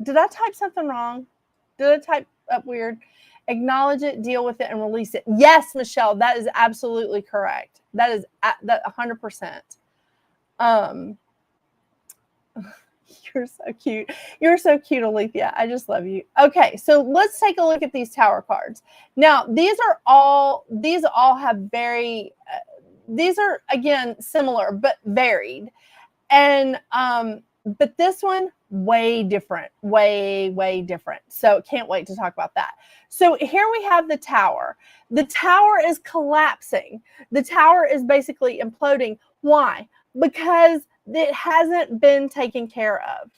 Speaker 1: Did I type something wrong? Did I type up weird? Acknowledge it, deal with it, and release it. Yes, Michelle, that is absolutely correct. That is that 100%. You're so cute. You're so cute, Alethea. I just love you. Okay, so let's take a look at these Tower cards. Now, these all have very, these are, again, similar, but varied. And, but this one, way different, way different. So can't wait to talk about that. So here we have the Tower. The Tower is collapsing. The Tower is basically imploding. Why? Because it hasn't been taken care of.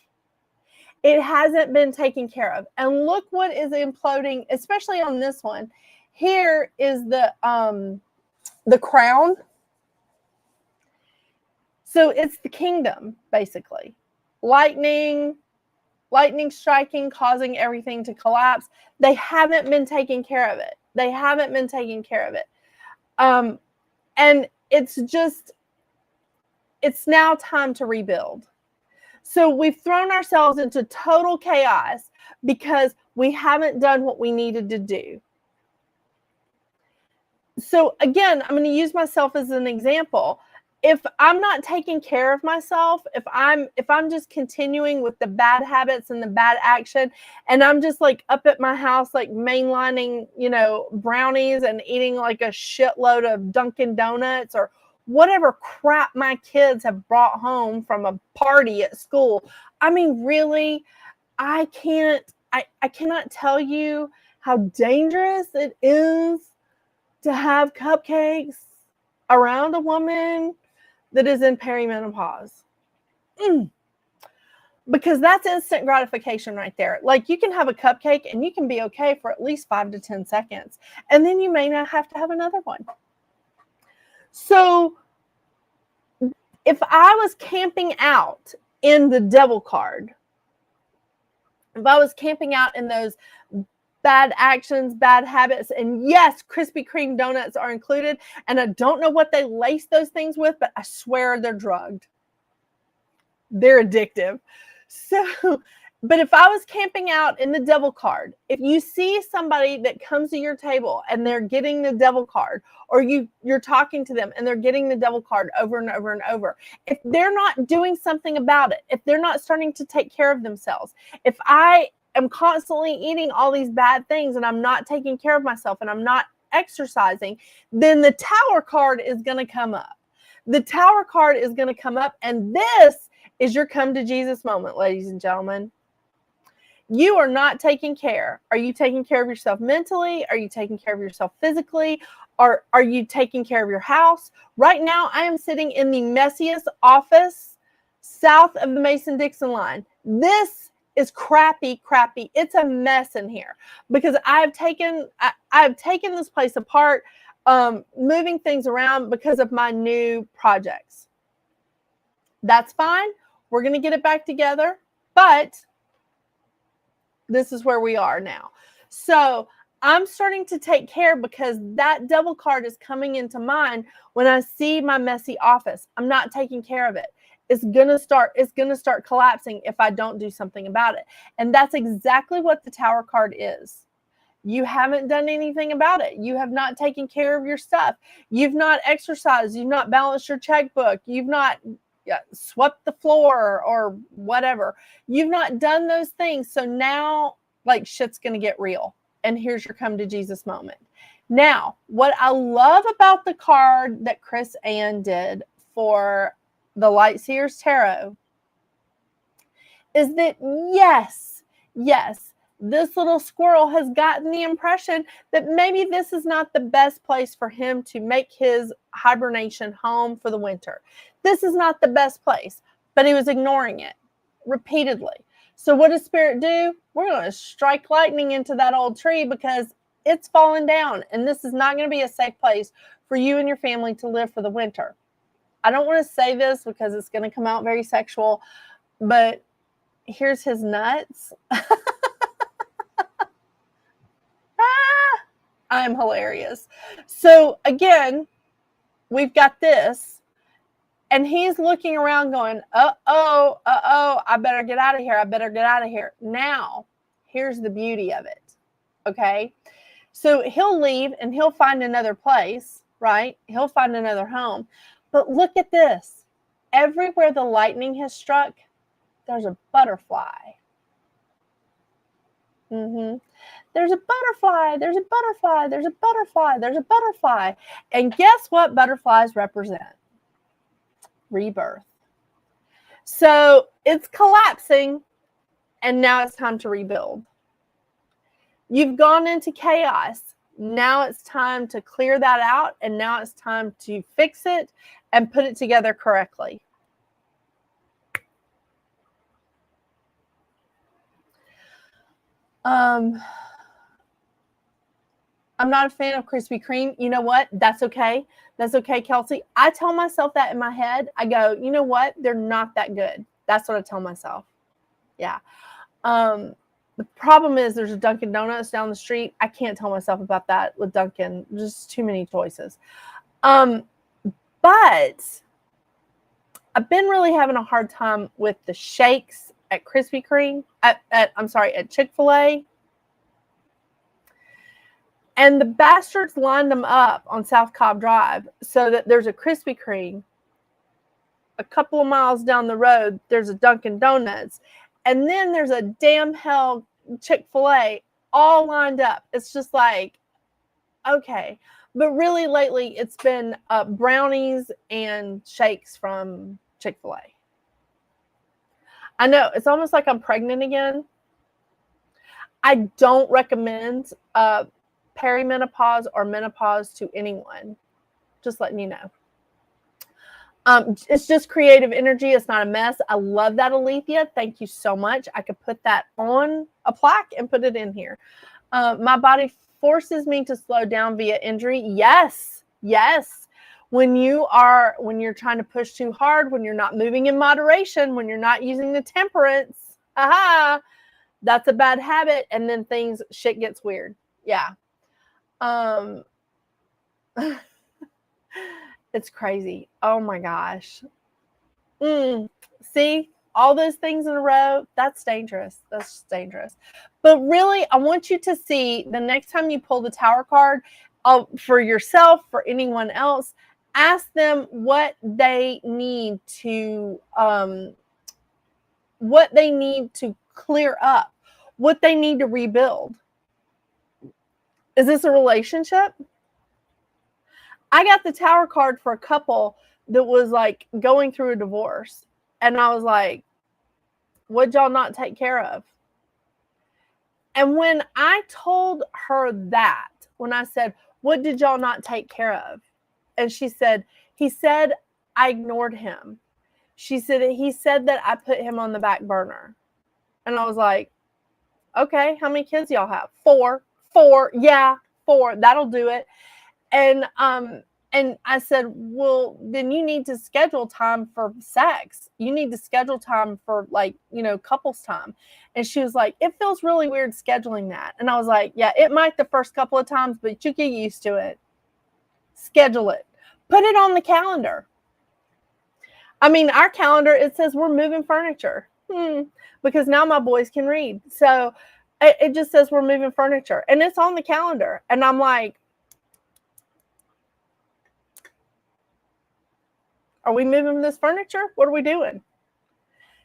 Speaker 1: It hasn't been taken care of. And look what is imploding, especially on this one. Here is the crown. So it's the kingdom, basically. Lightning striking, causing everything to collapse. They haven't been taking care of it. They haven't been taking care of it. And it's now time to rebuild. So we've thrown ourselves into total chaos because we haven't done what we needed to do. So again, I'm going to use myself as an example. if I'm not taking care of myself, if I'm just continuing with the bad habits and the bad action, and I'm just like up at my house, like mainlining, brownies and eating like a shitload of Dunkin' Donuts or whatever crap my kids have brought home from a party at school. I mean, really, I cannot tell you how dangerous it is to have cupcakes around a woman that is in perimenopause. Because that's instant gratification right there. Like, you can have a cupcake and you can be okay for at least 5 to 10 seconds. And then you may not have to have another one. So if I was camping out in the devil card, if I was camping out in those bad actions, bad habits, and yes, Krispy Kreme donuts are included, and I don't know what they lace those things with, but I swear they're drugged. They're addictive. So, but if I was camping out in the devil card, if you see somebody that comes to your table and they're getting the devil card, or you're talking to them and they're getting the devil card over and over and over, if they're not doing something about it, if they're not starting to take care of themselves, if I am constantly eating all these bad things and I'm not taking care of myself and I'm not exercising, then the Tower card is going to come up. The Tower card is going to come up, and this is your come to Jesus moment, ladies and gentlemen. You are not taking care. Are you taking care of yourself mentally? Are you taking care of yourself physically? Or are you taking care of your house? Right now, I am sitting in the messiest office south of the Mason-Dixon line. This is crappy. It's a mess in here because I've taken this place apart, moving things around because of my new projects. That's fine. We're going to get it back together, but this is where we are now. So I'm starting to take care because that devil card is coming into mind when I see my messy office. I'm not taking care of it. It's going to start collapsing if I don't do something about it. And that's exactly what the Tower card is. You haven't done anything about it. You have not taken care of your stuff. You've not exercised. You've not balanced your checkbook. You've not swept the floor or whatever. You've not done those things. So now, like, shit's going to get real. And here's your come to Jesus moment. Now, what I love about the card that Chris Ann did for the Light Seers Tarot is that, yes, this little squirrel has gotten the impression that maybe this is not the best place for him to make his hibernation home for the winter. This is not the best place, but he was ignoring it repeatedly. So what does Spirit do? We're going to strike lightning into that old tree because it's fallen down, and this is not going to be a safe place for you and your family to live for the winter. I don't want to say this because it's going to come out very sexual, but here's his nuts. I'm hilarious. So again, we've got this, and he's looking around going, uh-oh, I better get out of here. Now, here's the beauty of it, okay? So he'll leave and he'll find another place, right? He'll find another home. But look at this. Everywhere the lightning has struck, there's a butterfly. There's a butterfly. And guess what butterflies represent? Rebirth. So it's collapsing, and now it's time to rebuild. You've gone into chaos. Now it's time to clear that out, and now it's time to fix it and put it together correctly. I'm not a fan of Krispy Kreme. You know what? That's okay. That's okay, Kelsey. I tell myself that in my head. I go, you know what? They're not that good. That's what I tell myself. Yeah. The problem is there's a Dunkin' Donuts down the street. I can't tell myself about that with Dunkin'. Just too many choices. But I've been really having a hard time with the shakes at Krispy Kreme. At Chick-fil-A. And the bastards lined them up on South Cobb Drive so that there's a Krispy Kreme a couple of miles down the road, there's a Dunkin' Donuts. And then there's a damn hell Chick-fil-A all lined up. It's just like, okay. But really lately, it's been brownies and shakes from Chick-fil-A. I know, it's almost like I'm pregnant again. I don't recommend perimenopause or menopause to anyone. Just letting you know. It's just creative energy. It's not a mess. I love that, Alethea. Thank you so much. I could put that on a plaque and put it in here. My body forces me to slow down via injury. Yes, yes. When you're trying to push too hard, when you're not moving in moderation, when you're not using the temperance, that's a bad habit. And then shit gets weird. Yeah. It's crazy. Oh my gosh. See, all those things in a row, that's dangerous. That's dangerous. But really, I want you to see the next time you pull the Tower card, for yourself, for anyone else, ask them what they need to clear up, what they need to rebuild. Is this a relationship? I got the Tower card for a couple that was like going through a divorce. And I was like, what'd y'all not take care of? And when I told her that, when I said, what did y'all not take care of? And she said, he said, I ignored him. She said, he said that I put him on the back burner. And I was like, okay, how many kids y'all have? 4. Yeah, 4. That'll do it. And I said, well, then you need to schedule time for sex. You need to schedule time for couples time. And she was like, it feels really weird scheduling that. And I was like, yeah, it might the first couple of times, but you get used to it. Schedule it. Put it on the calendar. I mean, our calendar, it says we're moving furniture. Because now my boys can read. So it just says we're moving furniture. And it's on the calendar. And I'm like, are we moving this furniture? What are we doing?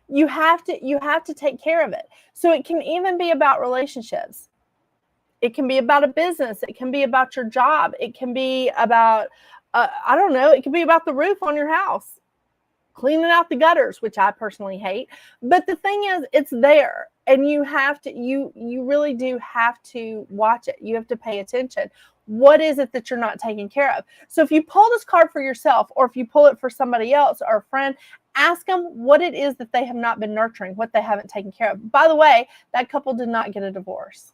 Speaker 1: You have to take care of it. So it can even be about relationships. It can be about a business. It can be about your job. It can be about, I don't know, it can be about the roof on your house. Cleaning out the gutters, which I personally hate. But the thing is, it's there. And you have to, you really do have to watch it. You have to pay attention. What is it that you're not taking care of? So if you pull this card for yourself, or if you pull it for somebody else or a friend, ask them what it is that they have not been nurturing, what they haven't taken care of. By the way, that couple did not get a divorce.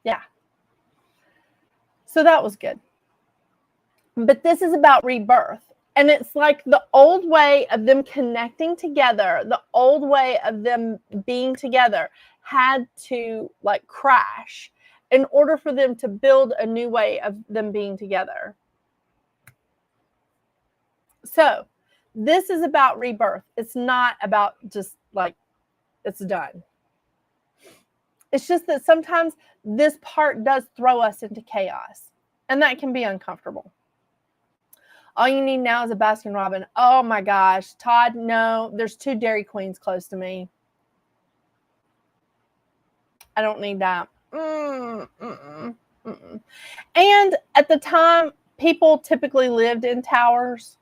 Speaker 1: Yeah. So that was good. But this is about rebirth. And it's like the old way of them connecting together, the old way of them being together had to crash in order for them to build a new way of them being together. So this is about rebirth. It's not about just it's done. It's just that sometimes this part does throw us into chaos, and that can be uncomfortable. All you need now is a Baskin Robbins. Oh my gosh, Todd, no, there's 2 Dairy Queens close to me. I don't need that. And at the time, people typically lived in towers,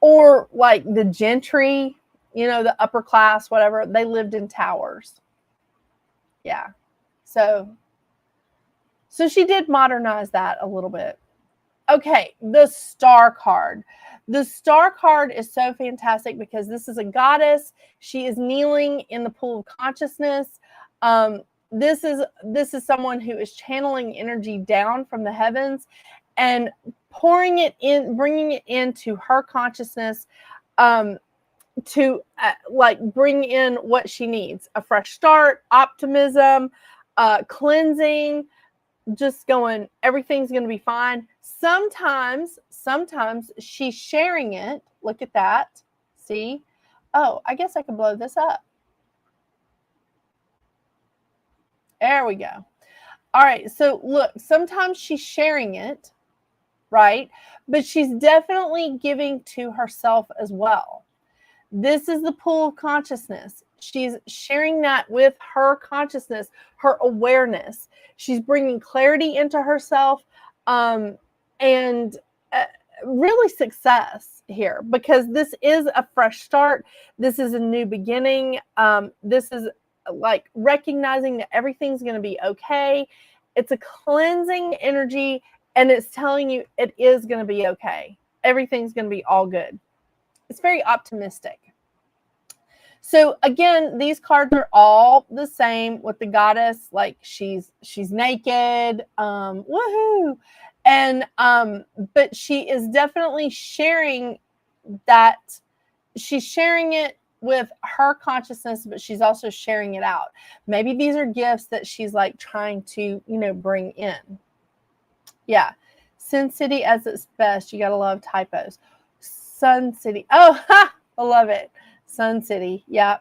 Speaker 1: or the gentry, the upper class, whatever, they lived in towers. Yeah. So she did modernize that a little bit. Okay, the Star card. The Star card is so fantastic because this is a goddess. She is kneeling in the pool of consciousness. This is someone who is channeling energy down from the heavens and pouring it in, bringing it into her consciousness to bring in what she needs: a fresh start, optimism, cleansing, just going, everything's going to be fine. Sometimes she's sharing it. Look at that. See? Oh, I guess I can blow this up. There we go. All right. So look, sometimes she's sharing it. right? But she's definitely giving to herself as well. This is the pool of consciousness. She's sharing that with her consciousness, her awareness. She's bringing clarity into herself, and really success here, because this is a fresh start. This is a new beginning. This is like recognizing that everything's going to be okay. It's a cleansing energy, and it's telling you it is going to be okay. Everything's going to be all good. It's very optimistic. So again, these cards are all the same with the goddess. Like she's naked, woohoo, and but she is definitely sharing that. She's sharing it with her consciousness, but she's also sharing it out. Maybe these are gifts that she's like trying to, bring in. Yeah, Sin City as its best. You gotta love typos. Sun City. Oh, ha! I love it. Sun City. Yeah.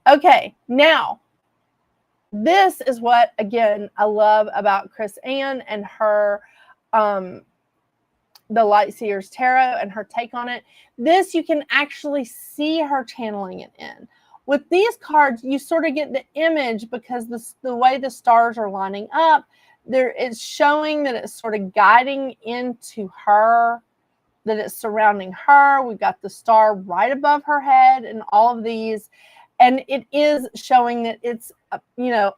Speaker 1: Okay. Now, this is what, again, I love about Chris Ann and her, the Light Seers Tarot and her take on it. This, you can actually see her channeling it in. With these cards, you sort of get the image because the way the stars are lining up, there it's showing that it's sort of guiding into her, that it's surrounding her. We've got the star right above her head and all of these. And it is showing that it's,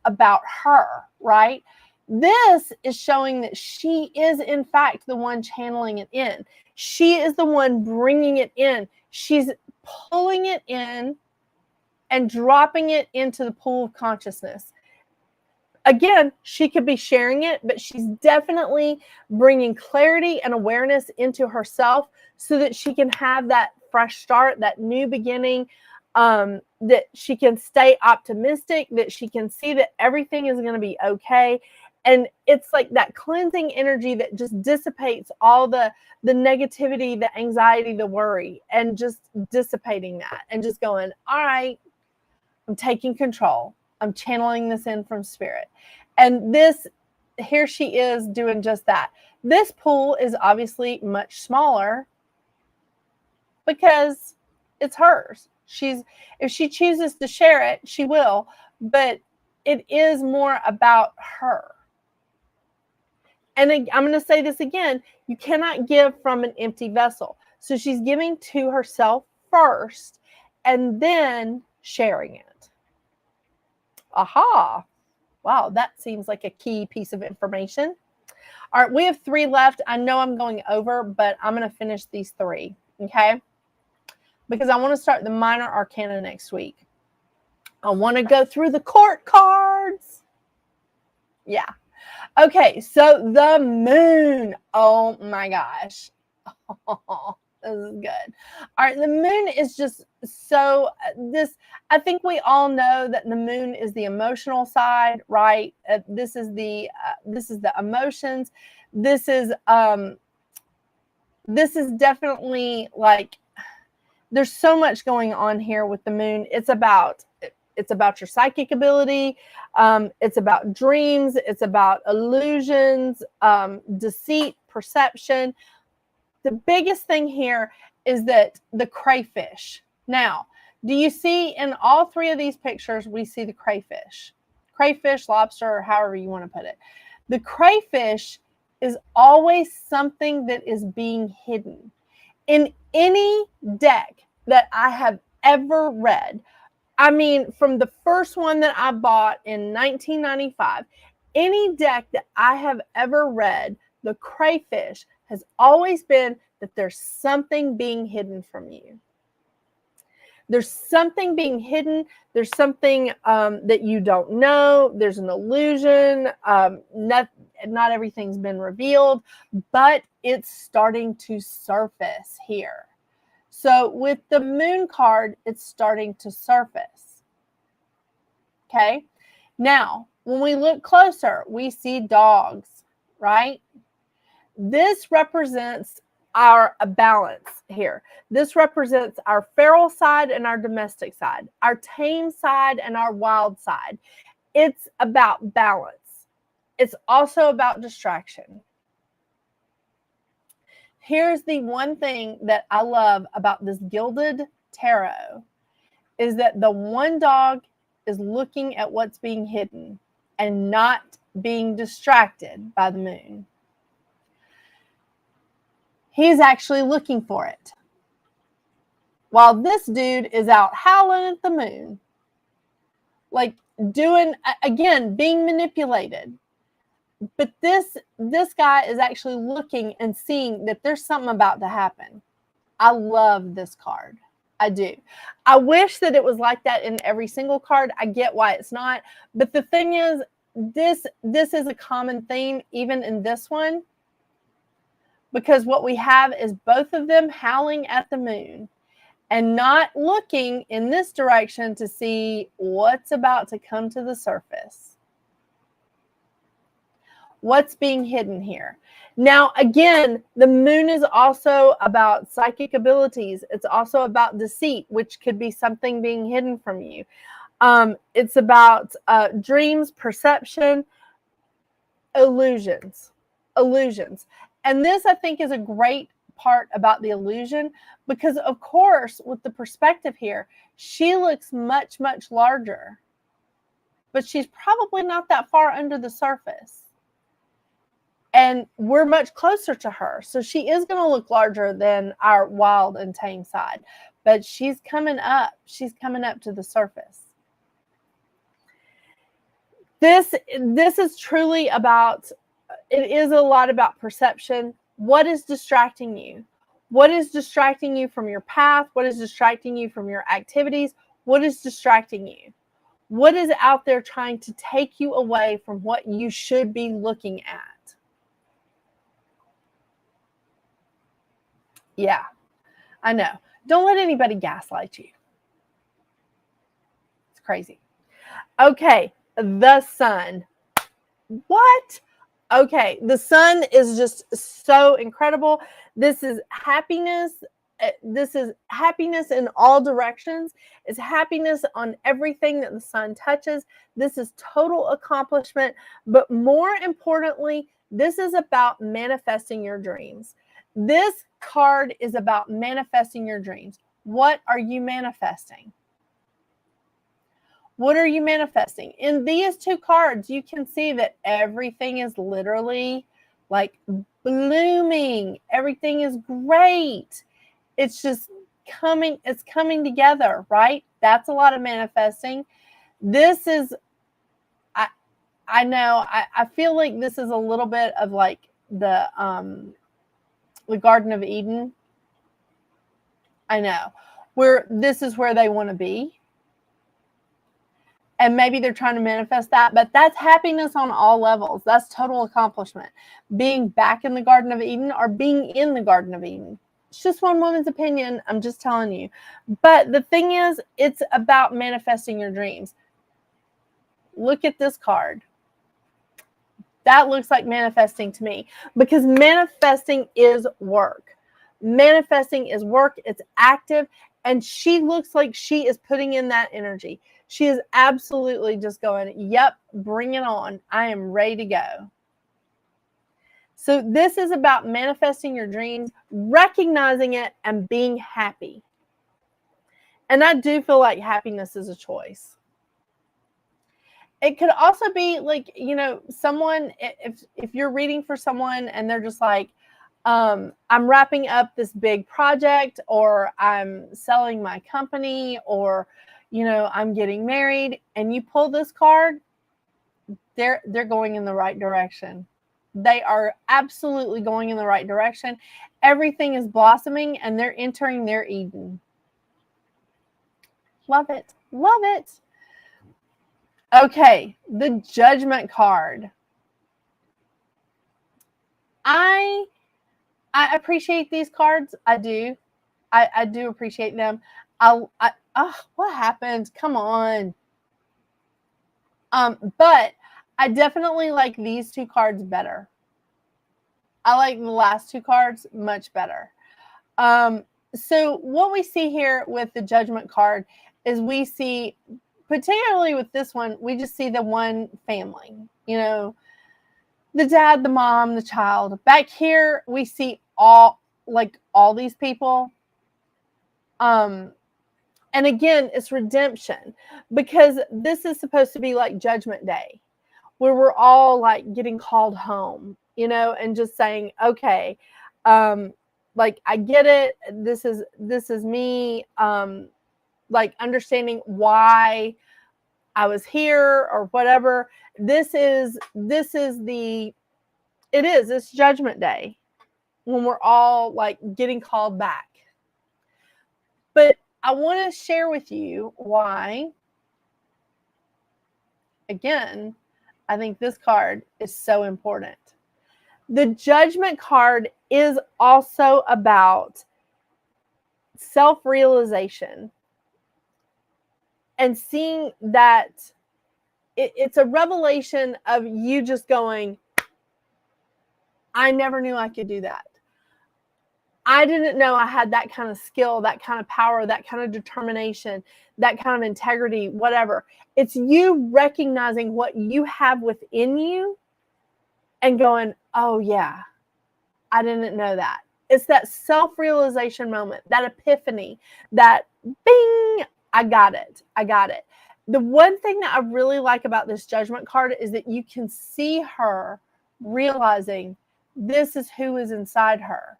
Speaker 1: about her, right? This is showing that she is, in fact, the one channeling it in. She is the one bringing it in. She's pulling it in and dropping it into the pool of consciousness. Again, she could be sharing it, but she's definitely bringing clarity and awareness into herself so that she can have that fresh start, that new beginning, that she can stay optimistic, that she can see that everything is going to be okay. And it's like that cleansing energy that just dissipates all the negativity, the anxiety, the worry, and just dissipating that and just going, all right, I'm taking control. I'm channeling this in from spirit. And this, here she is doing just that. This pool is obviously much smaller because it's hers. If she chooses to share it, she will, but it is more about her. And I'm going to say this again, you cannot give from an empty vessel. So she's giving to herself first and then sharing it. Aha. Wow, that seems like a key piece of information. All right, we have 3 left. I know I'm going over, but I'm going to finish these 3, okay? Because I want to start the Minor Arcana next week. I want to go through the court cards. Yeah. Okay, so the moon. Oh my gosh. Oh, this is good. All right, the moon is just so I think we all know that the moon is the emotional side, right? This is the emotions. This is definitely like there's so much going on here with the moon. It's about your psychic ability. It's about dreams. It's about illusions, deceit, perception. The biggest thing here is that the crayfish. Now, do you see in all 3 of these pictures, we see the crayfish. Crayfish, lobster, or however you want to put it. The crayfish is always something that is being hidden. In any deck that I have ever read, I mean, from the first one that I bought in 1995, any deck that I have ever read, the crayfish has always been that there's something being hidden from you. There's something being hidden. There's something that you don't know. There's an illusion. Not everything's been revealed, but it's starting to surface here. So with the moon card, it's starting to surface. Okay. Now, when we look closer, we see dogs, right? This represents our balance here. This represents our feral side and our domestic side, our tame side and our wild side. It's about balance. It's also about distraction. Here's the one thing that I love about this gilded tarot is that the one dog is looking at what's being hidden and not being distracted by the moon. He's actually looking for it. While this dude is out howling at the moon, like doing, again, being manipulated. But this guy is actually looking and seeing that there's something about to happen. I love this card. I do. I wish that it was like that in every single card. I get why it's not. But the thing is, this is a common theme even in this one. Because what we have is both of them howling at the moon and not looking in this direction to see what's about to come to the surface. What's being hidden here? Now, again, the moon is also about psychic abilities. It's also about deceit, which could be something being hidden from you. It's about dreams, perception, illusions. And this, I think, is a great part about the illusion because, of course, with the perspective here, she looks much, much larger. But she's probably not that far under the surface. And we're much closer to her. So she is going to look larger than our wild and tame side. But she's coming up. She's coming up to the surface. This is truly about, it is a lot about perception. What is distracting you? What is distracting you from your path? What is distracting you from your activities? What is distracting you? What is out there trying to take you away from what you should be looking at? Yeah, I know. Don't let anybody gaslight you. It's crazy. Okay, the sun. What? Okay, the sun is just so incredible. This is happiness. This is happiness in all directions. It's happiness on everything that the sun touches. This is total accomplishment. But more importantly, this is about manifesting your dreams. This card is about manifesting your dreams. What are you manifesting? What are you manifesting? In these two cards, you can see that everything is literally like blooming. Everything is great. It's just coming together, right? That's a lot of manifesting. This is, I know, I feel like this is a little bit of like the Garden of Eden. I know. Where this is where they want to be. And maybe they're trying to manifest that, but that's happiness on all levels. That's total accomplishment. Being back in the Garden of Eden or being in the Garden of Eden. It's just one woman's opinion. I'm just telling you. But the thing is, it's about manifesting your dreams. Look at this card. That looks like manifesting to me because manifesting is work. Manifesting is work. It's active. And she looks like she is putting in that energy. She is absolutely just going, yep, bring it on. I am ready to go. So this is about manifesting your dreams, recognizing it, and being happy. And I do feel like happiness is a choice. It could also be like, you know, someone, if you're reading for someone and they're just like, I'm wrapping up this big project, or I'm selling my company, or, you know, I'm getting married, and you pull this card, they're going in the right direction. They are absolutely going in the right direction. Everything is blossoming and they're entering their Eden. Love it. Love it. Okay, the Judgment card. I appreciate these cards. I do. I do appreciate them. Oh, what happened? Come on. But I definitely like these two cards better. I like the last two cards much better. So what we see here with the Judgment card is we see, particularly with this one, we just see the one family, you know, the dad, the mom, the child. Back here, we see all like all these people. And again, it's redemption, because this is supposed to be like Judgment Day, where we're all like getting called home, you know, and just saying, okay, like I get it. This is me, like understanding why I was here or whatever. It's Judgment Day when we're all like getting called back. But I want to share with you why, again, I think this card is so important. The Judgment card is also about self-realization and seeing that it's a revelation of you just going, I never knew I could do that. I didn't know I had that kind of skill, that kind of power, that kind of determination, that kind of integrity, whatever. It's you recognizing what you have within you and going, oh yeah, I didn't know that. It's that self-realization moment, that epiphany, that bing, I got it. I got it. The one thing that I really like about this Judgment card is that you can see her realizing this is who is inside her.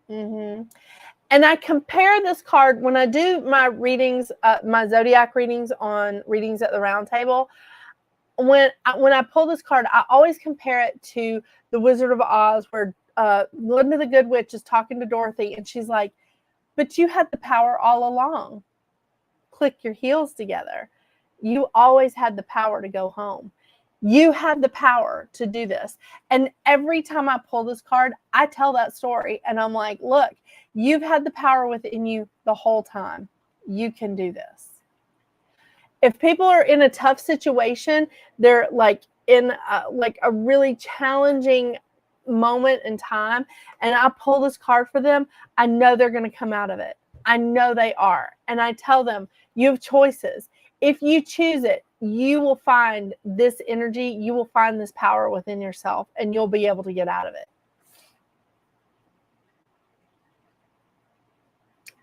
Speaker 1: And I compare this card when I do my readings, my zodiac readings on Readings at the Round Table. When I pull this card, I always compare it to The Wizard of Oz, where Glinda the Good Witch is talking to Dorothy, and she's like, but you had the power all along. Click your heels together. You always had the power to go home. You had the power to do this. And every time I pull this card, I tell that story. And I'm like, look, you've had the power within you the whole time. You can do this. If people are in a tough situation, they're like in a really challenging moment in time, and I pull this card for them, I know they're going to come out of it. I know they are. And I tell them, you have choices. If you choose it, you will find this energy, you will find this power within yourself, and you'll be able to get out of it.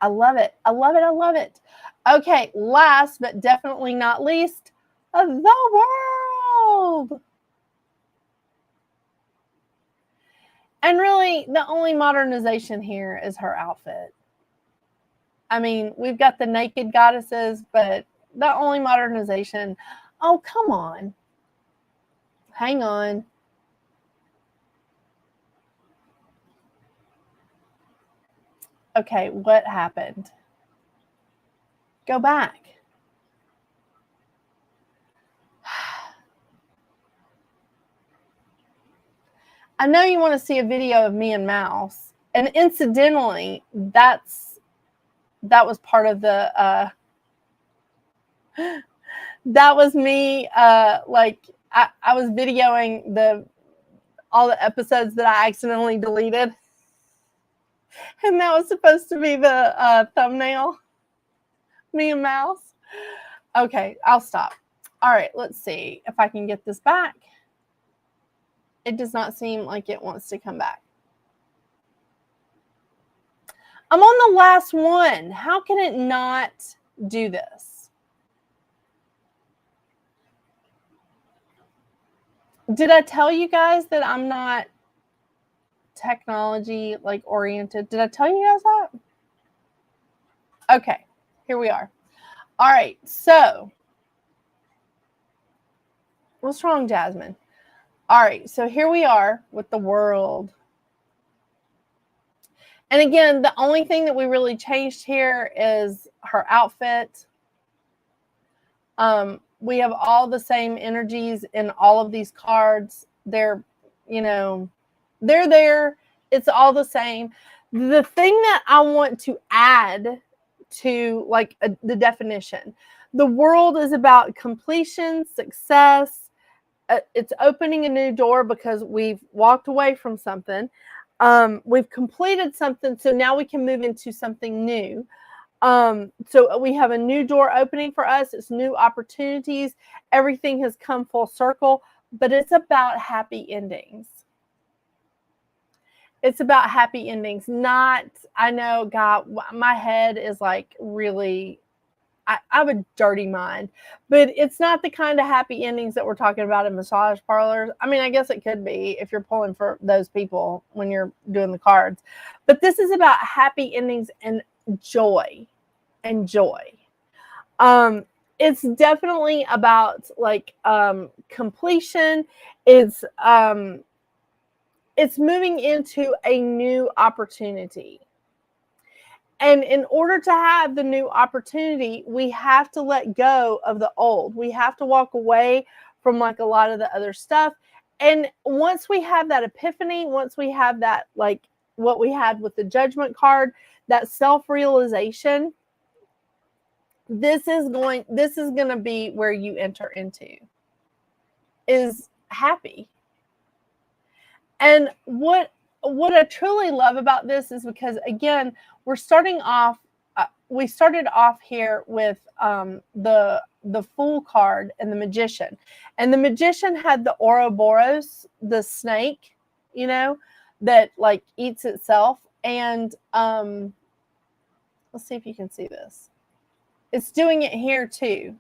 Speaker 1: I love it. I love it. I love it. Okay, last but definitely not least, the world. And really, the only modernization here is her outfit. I mean, we've got the naked goddesses, but the only modernization, oh, come on. Hang on. Okay, what happened? Go back. I know you want to see a video of me and Mouse. And incidentally, that was part of the that was me, like I was videoing all the episodes that I accidentally deleted. And that was supposed to be the thumbnail. Me and Mouse. Okay, I'll stop. All right, let's see if I can get this back. It does not seem like it wants to come back. I'm on the last one. How can it not do this? Did I tell you guys that I'm not technology like oriented? Did I tell you guys that? Okay, here we are. All right, so what's wrong, Jasmine? All right, so here we are with the world. And again, the only thing that we really changed here is her outfit. We have all the same energies in all of these cards. They're, they're there. It's all the same. The thing that I want to add to the definition, the world is about completion, success. It's opening a new door because we've walked away from something. We've completed something, so now we can move into something new. So we have a new door opening for us. It's new opportunities. Everything has come full circle, but it's about happy endings. It's about happy endings, not, I know, God, my head is like really, I have a dirty mind, but it's not the kind of happy endings that we're talking about in massage parlors. I mean, I guess it could be if you're pulling for those people when you're doing the cards, but this is about happy endings and joy and joy. It's definitely about like completion. It's moving into a new opportunity. And in order to have the new opportunity, we have to let go of the old. We have to walk away from like a lot of the other stuff. And once we have that epiphany, once we have that, like what we had with the Judgment card, that self-realization, this is going to be where you enter into is happy. And what I truly love about this is because, again, we're starting off, we started off here with the Fool card and the Magician. And the Magician had the Ouroboros, the snake, you know, that like eats itself. And let's see if you can see this. It's doing it here too.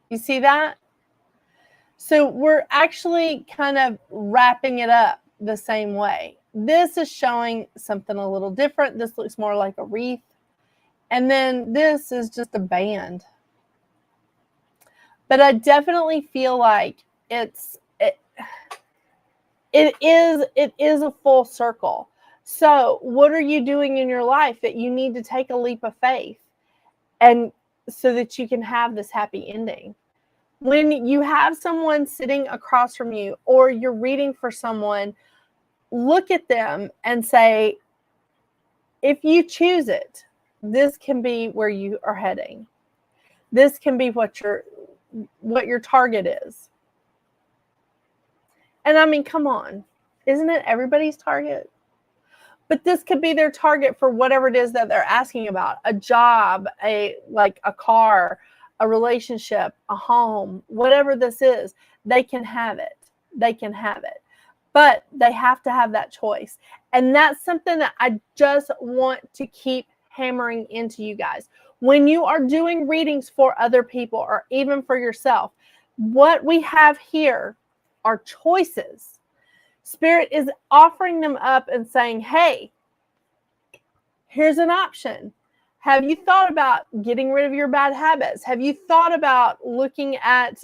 Speaker 1: You see that? So we're actually kind of wrapping it up the same way. This is showing something a little different. This looks more like a wreath. And then this is just a band. But I definitely feel like it is a full circle. So what are you doing in your life that you need to take a leap of faith and so that you can have this happy ending? When you have someone sitting across from you or you're reading for someone, look at them and say, if you choose it, this can be where you are heading. This can be what your target is. And I mean, come on, isn't it everybody's target? But this could be their target for whatever it is that they're asking about, a job, a car, a relationship, a home, whatever this is, they can have it. They can have it. But they have to have that choice. And that's something that I just want to keep hammering into you guys. When you are doing readings for other people or even for yourself, what we have here are choices. Spirit is offering them up and saying, hey, here's an option. Have you thought about getting rid of your bad habits? Have you thought about looking at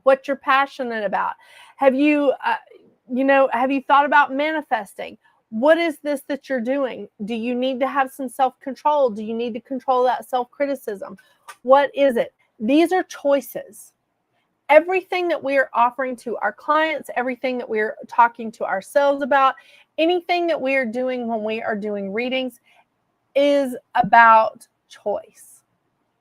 Speaker 1: what you're passionate about? Have you, have you thought about manifesting? What is this that you're doing? Do you need to have some self-control? Do you need to control that self-criticism? What is it? These are choices. Everything that we are offering to our clients, everything that we're talking to ourselves about, anything that we are doing when we are doing readings is about choice.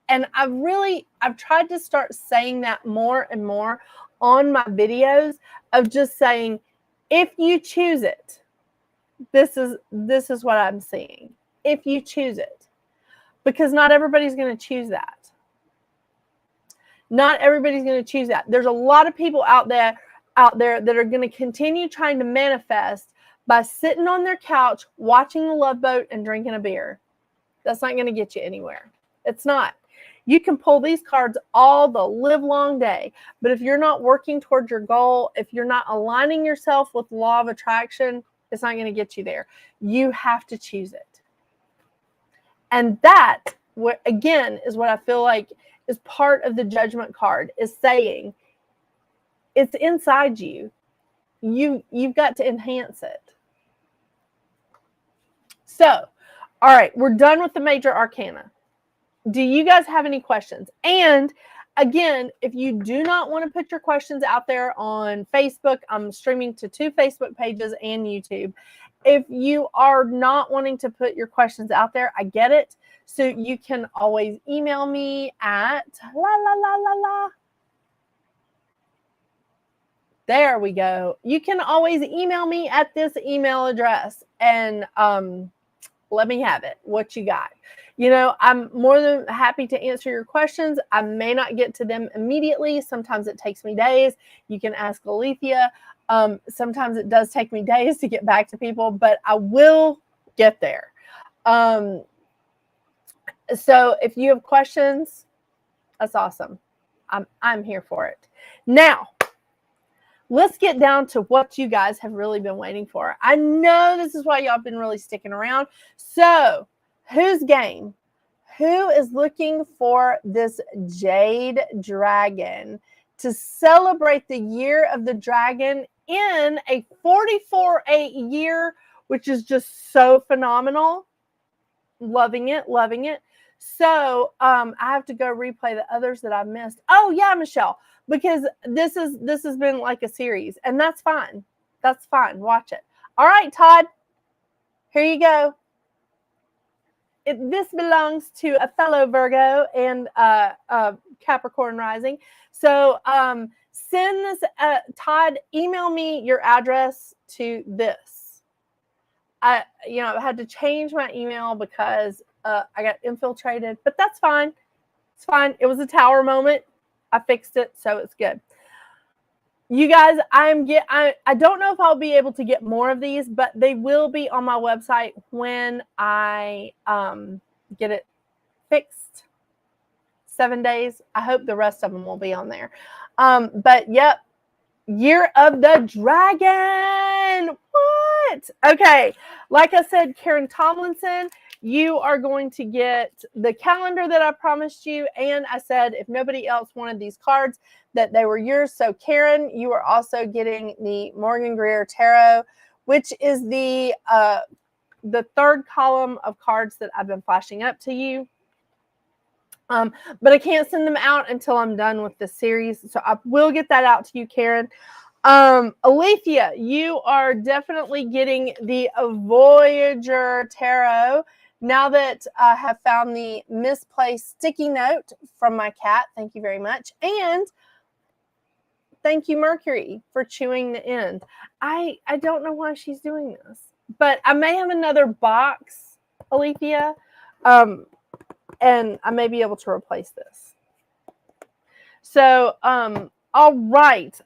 Speaker 1: And I've tried to start saying that more and more on my videos of just saying, if you choose it, this is what I'm seeing. If you choose it, because not everybody's going to choose that. Not everybody's going to choose that. There's a lot of people out there that are going to continue trying to manifest by sitting on their couch, watching the Love Boat and drinking a beer. That's not going to get you anywhere. It's not. You can pull these cards all the live long day, but if you're not working towards your goal, if you're not aligning yourself with the law of attraction, it's not going to get you there. You have to choose it. And that, again, is what I feel like is part of the Judgment card, is saying it's inside you. You've got to enhance it. So, all right, we're done with the Major Arcana. Do you guys have any questions? And again, if you do not want to put your questions out there on Facebook, I'm streaming to 2 Facebook pages and YouTube. If you are not wanting to put your questions out there, I get it. So you can always email me at There we go. You can always email me at this email address and let me have it. What you got? You know, I'm more than happy to answer your questions. I may not get to them immediately. Sometimes it takes me days. You can ask Alethea. Sometimes it does take me days to get back to people, but I will get there. So if you have questions, that's awesome. I'm here for it. Now, let's get down to what you guys have really been waiting for. I know this is why y'all been really sticking around. So, who's game? Who is looking for this jade dragon to celebrate the year of the dragon in a 44-8 year, which is just so phenomenal? Loving it, loving it. So I have to go replay the others that I've missed. Oh yeah, Michelle, because this has been like a series, and that's fine. That's fine. Watch it. All right, Todd. Here you go. This belongs to a fellow Virgo and Capricorn rising. So send this, Todd. Email me your address to this. I had to change my email because I got infiltrated, but that's fine. It's fine. It was a tower moment. I fixed it, so it's good. You guys, I don't know if I'll be able to get more of these, but they will be on my website when I get it fixed. 7 days. I hope the rest of them will be on there. But yep, Year of the Dragon. What? Okay. Like I said, Karen Tomlinson, you are going to get the calendar that I promised you. And I said, if nobody else wanted these cards, that they were yours. So Karen, you are also getting the Morgan Greer Tarot, which is the third column of cards that I've been flashing up to you. But I can't send them out until I'm done with the series. So I will get that out to you, Karen. Alethea, you are definitely getting the Voyager Tarot. Now that I have found the misplaced sticky note from my cat, thank you very much. And thank you, Mercury, for chewing the end. I don't know why she's doing this, but I may have another box, Alethea, and I may be able to replace this. So, all right.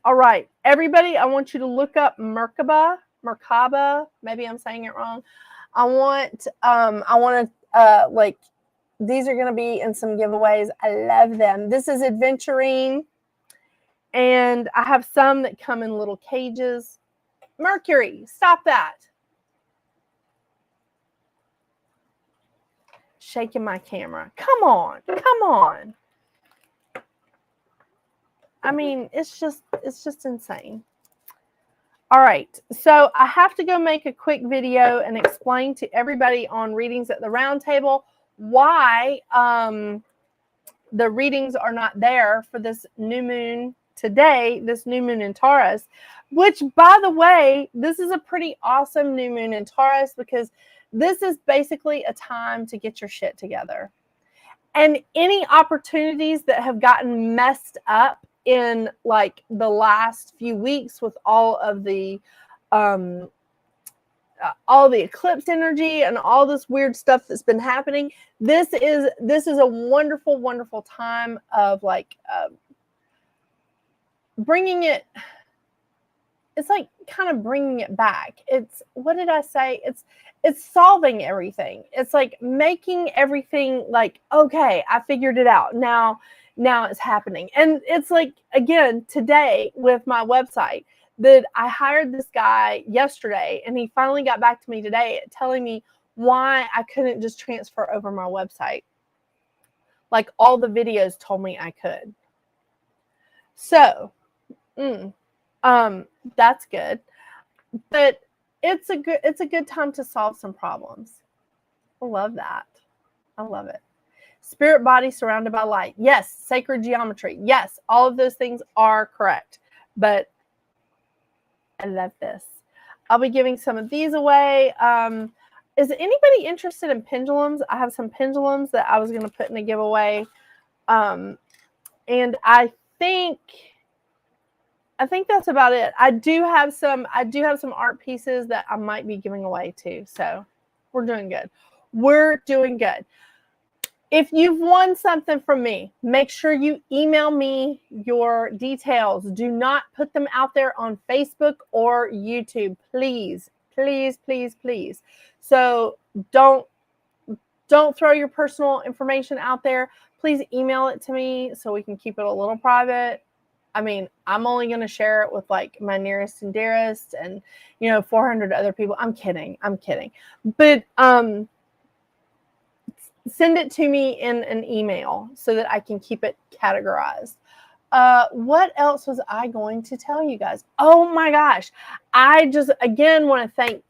Speaker 1: Everybody, I want you to look up Merkaba. Maybe I'm saying it wrong. I want to, these are going to be in some giveaways. I love them. This is Adventurine. And I have some that come in little cages. Mercury, stop that. Shaking my camera. Come on. I mean, it's just insane. All right, so I have to go make a quick video and explain to everybody on Readings at the Round Table why the readings are not there for this new moon today, this new moon in Taurus, which, by the way, this is a pretty awesome new moon in Taurus because this is basically a time to get your shit together. And any opportunities that have gotten messed up in like the last few weeks with all of the eclipse energy and all this weird stuff that's been happening, this is a wonderful time of like bringing it. It's like kind of bringing it back. It's, what did I say? It's solving everything. It's like making everything like, okay, I figured it out. Now it's happening. And it's like, again, today with my website, that I hired this guy yesterday and he finally got back to me today telling me why I couldn't just transfer over my website. Like all the videos told me I could. So, that's good. But it's a good time to solve some problems. I love that. I love it. Spirit body surrounded by light. Yes. Sacred geometry. Yes. All of those things are correct. But I love this. I'll be giving some of these away. Is anybody interested in pendulums? I have some pendulums that I was going to put in a giveaway. And I think that's about it. I do have some art pieces that I might be giving away too. So we're doing good. If you've won something from me, make sure you email me your details. Do not put them out there on Facebook or YouTube, please, please, please, please. So don't throw your personal information out there. Please email it to me so we can keep it a little private. I mean, I'm only going to share it with like my nearest and dearest and, 400 other people. I'm kidding. But send it to me in an email so that I can keep it categorized. What else was I going to tell you guys? Oh my gosh. I just, again, want to thank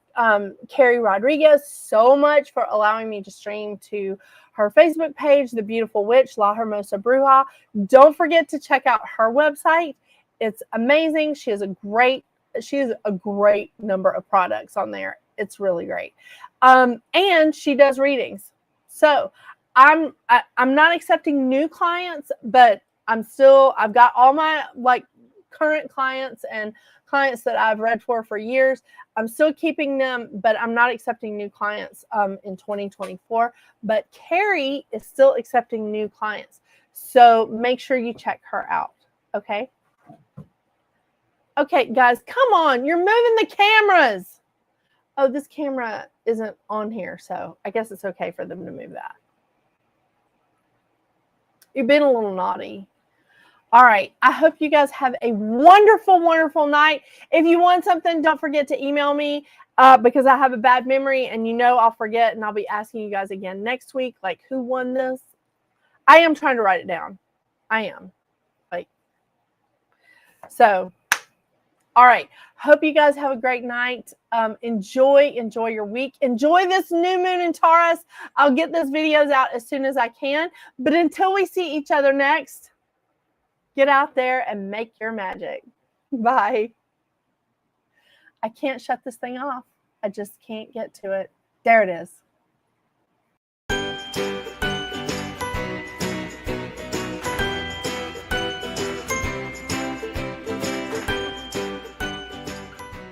Speaker 1: Carrie Rodriguez so much for allowing me to stream to her Facebook page, The Beautiful Witch, La Hermosa Bruja. Don't forget to check out her website. It's amazing. She has a great number of products on there. It's really great. And she does readings. So I'm not accepting new clients, but I've got all my like current clients and clients that I've read for years. I'm still keeping them, but I'm not accepting new clients in 2024. But Carrie is still accepting new clients. So make sure you check her out. Okay. Okay, guys, come on. You're moving the cameras. Oh, this camera isn't on here, so I guess it's okay for them to move that. You've been a little naughty. All right. I hope you guys have a wonderful, wonderful night. If you want something, don't forget to email me because I have a bad memory and I'll forget and I'll be asking you guys again next week, like who won this? I am trying to write it down. I am. So, all right. Hope you guys have a great night. Enjoy your week. Enjoy this new moon in Taurus. I'll get those videos out as soon as I can. But until we see each other next, get out there and make your magic. Bye. I can't shut this thing off. I just can't get to it. There it is.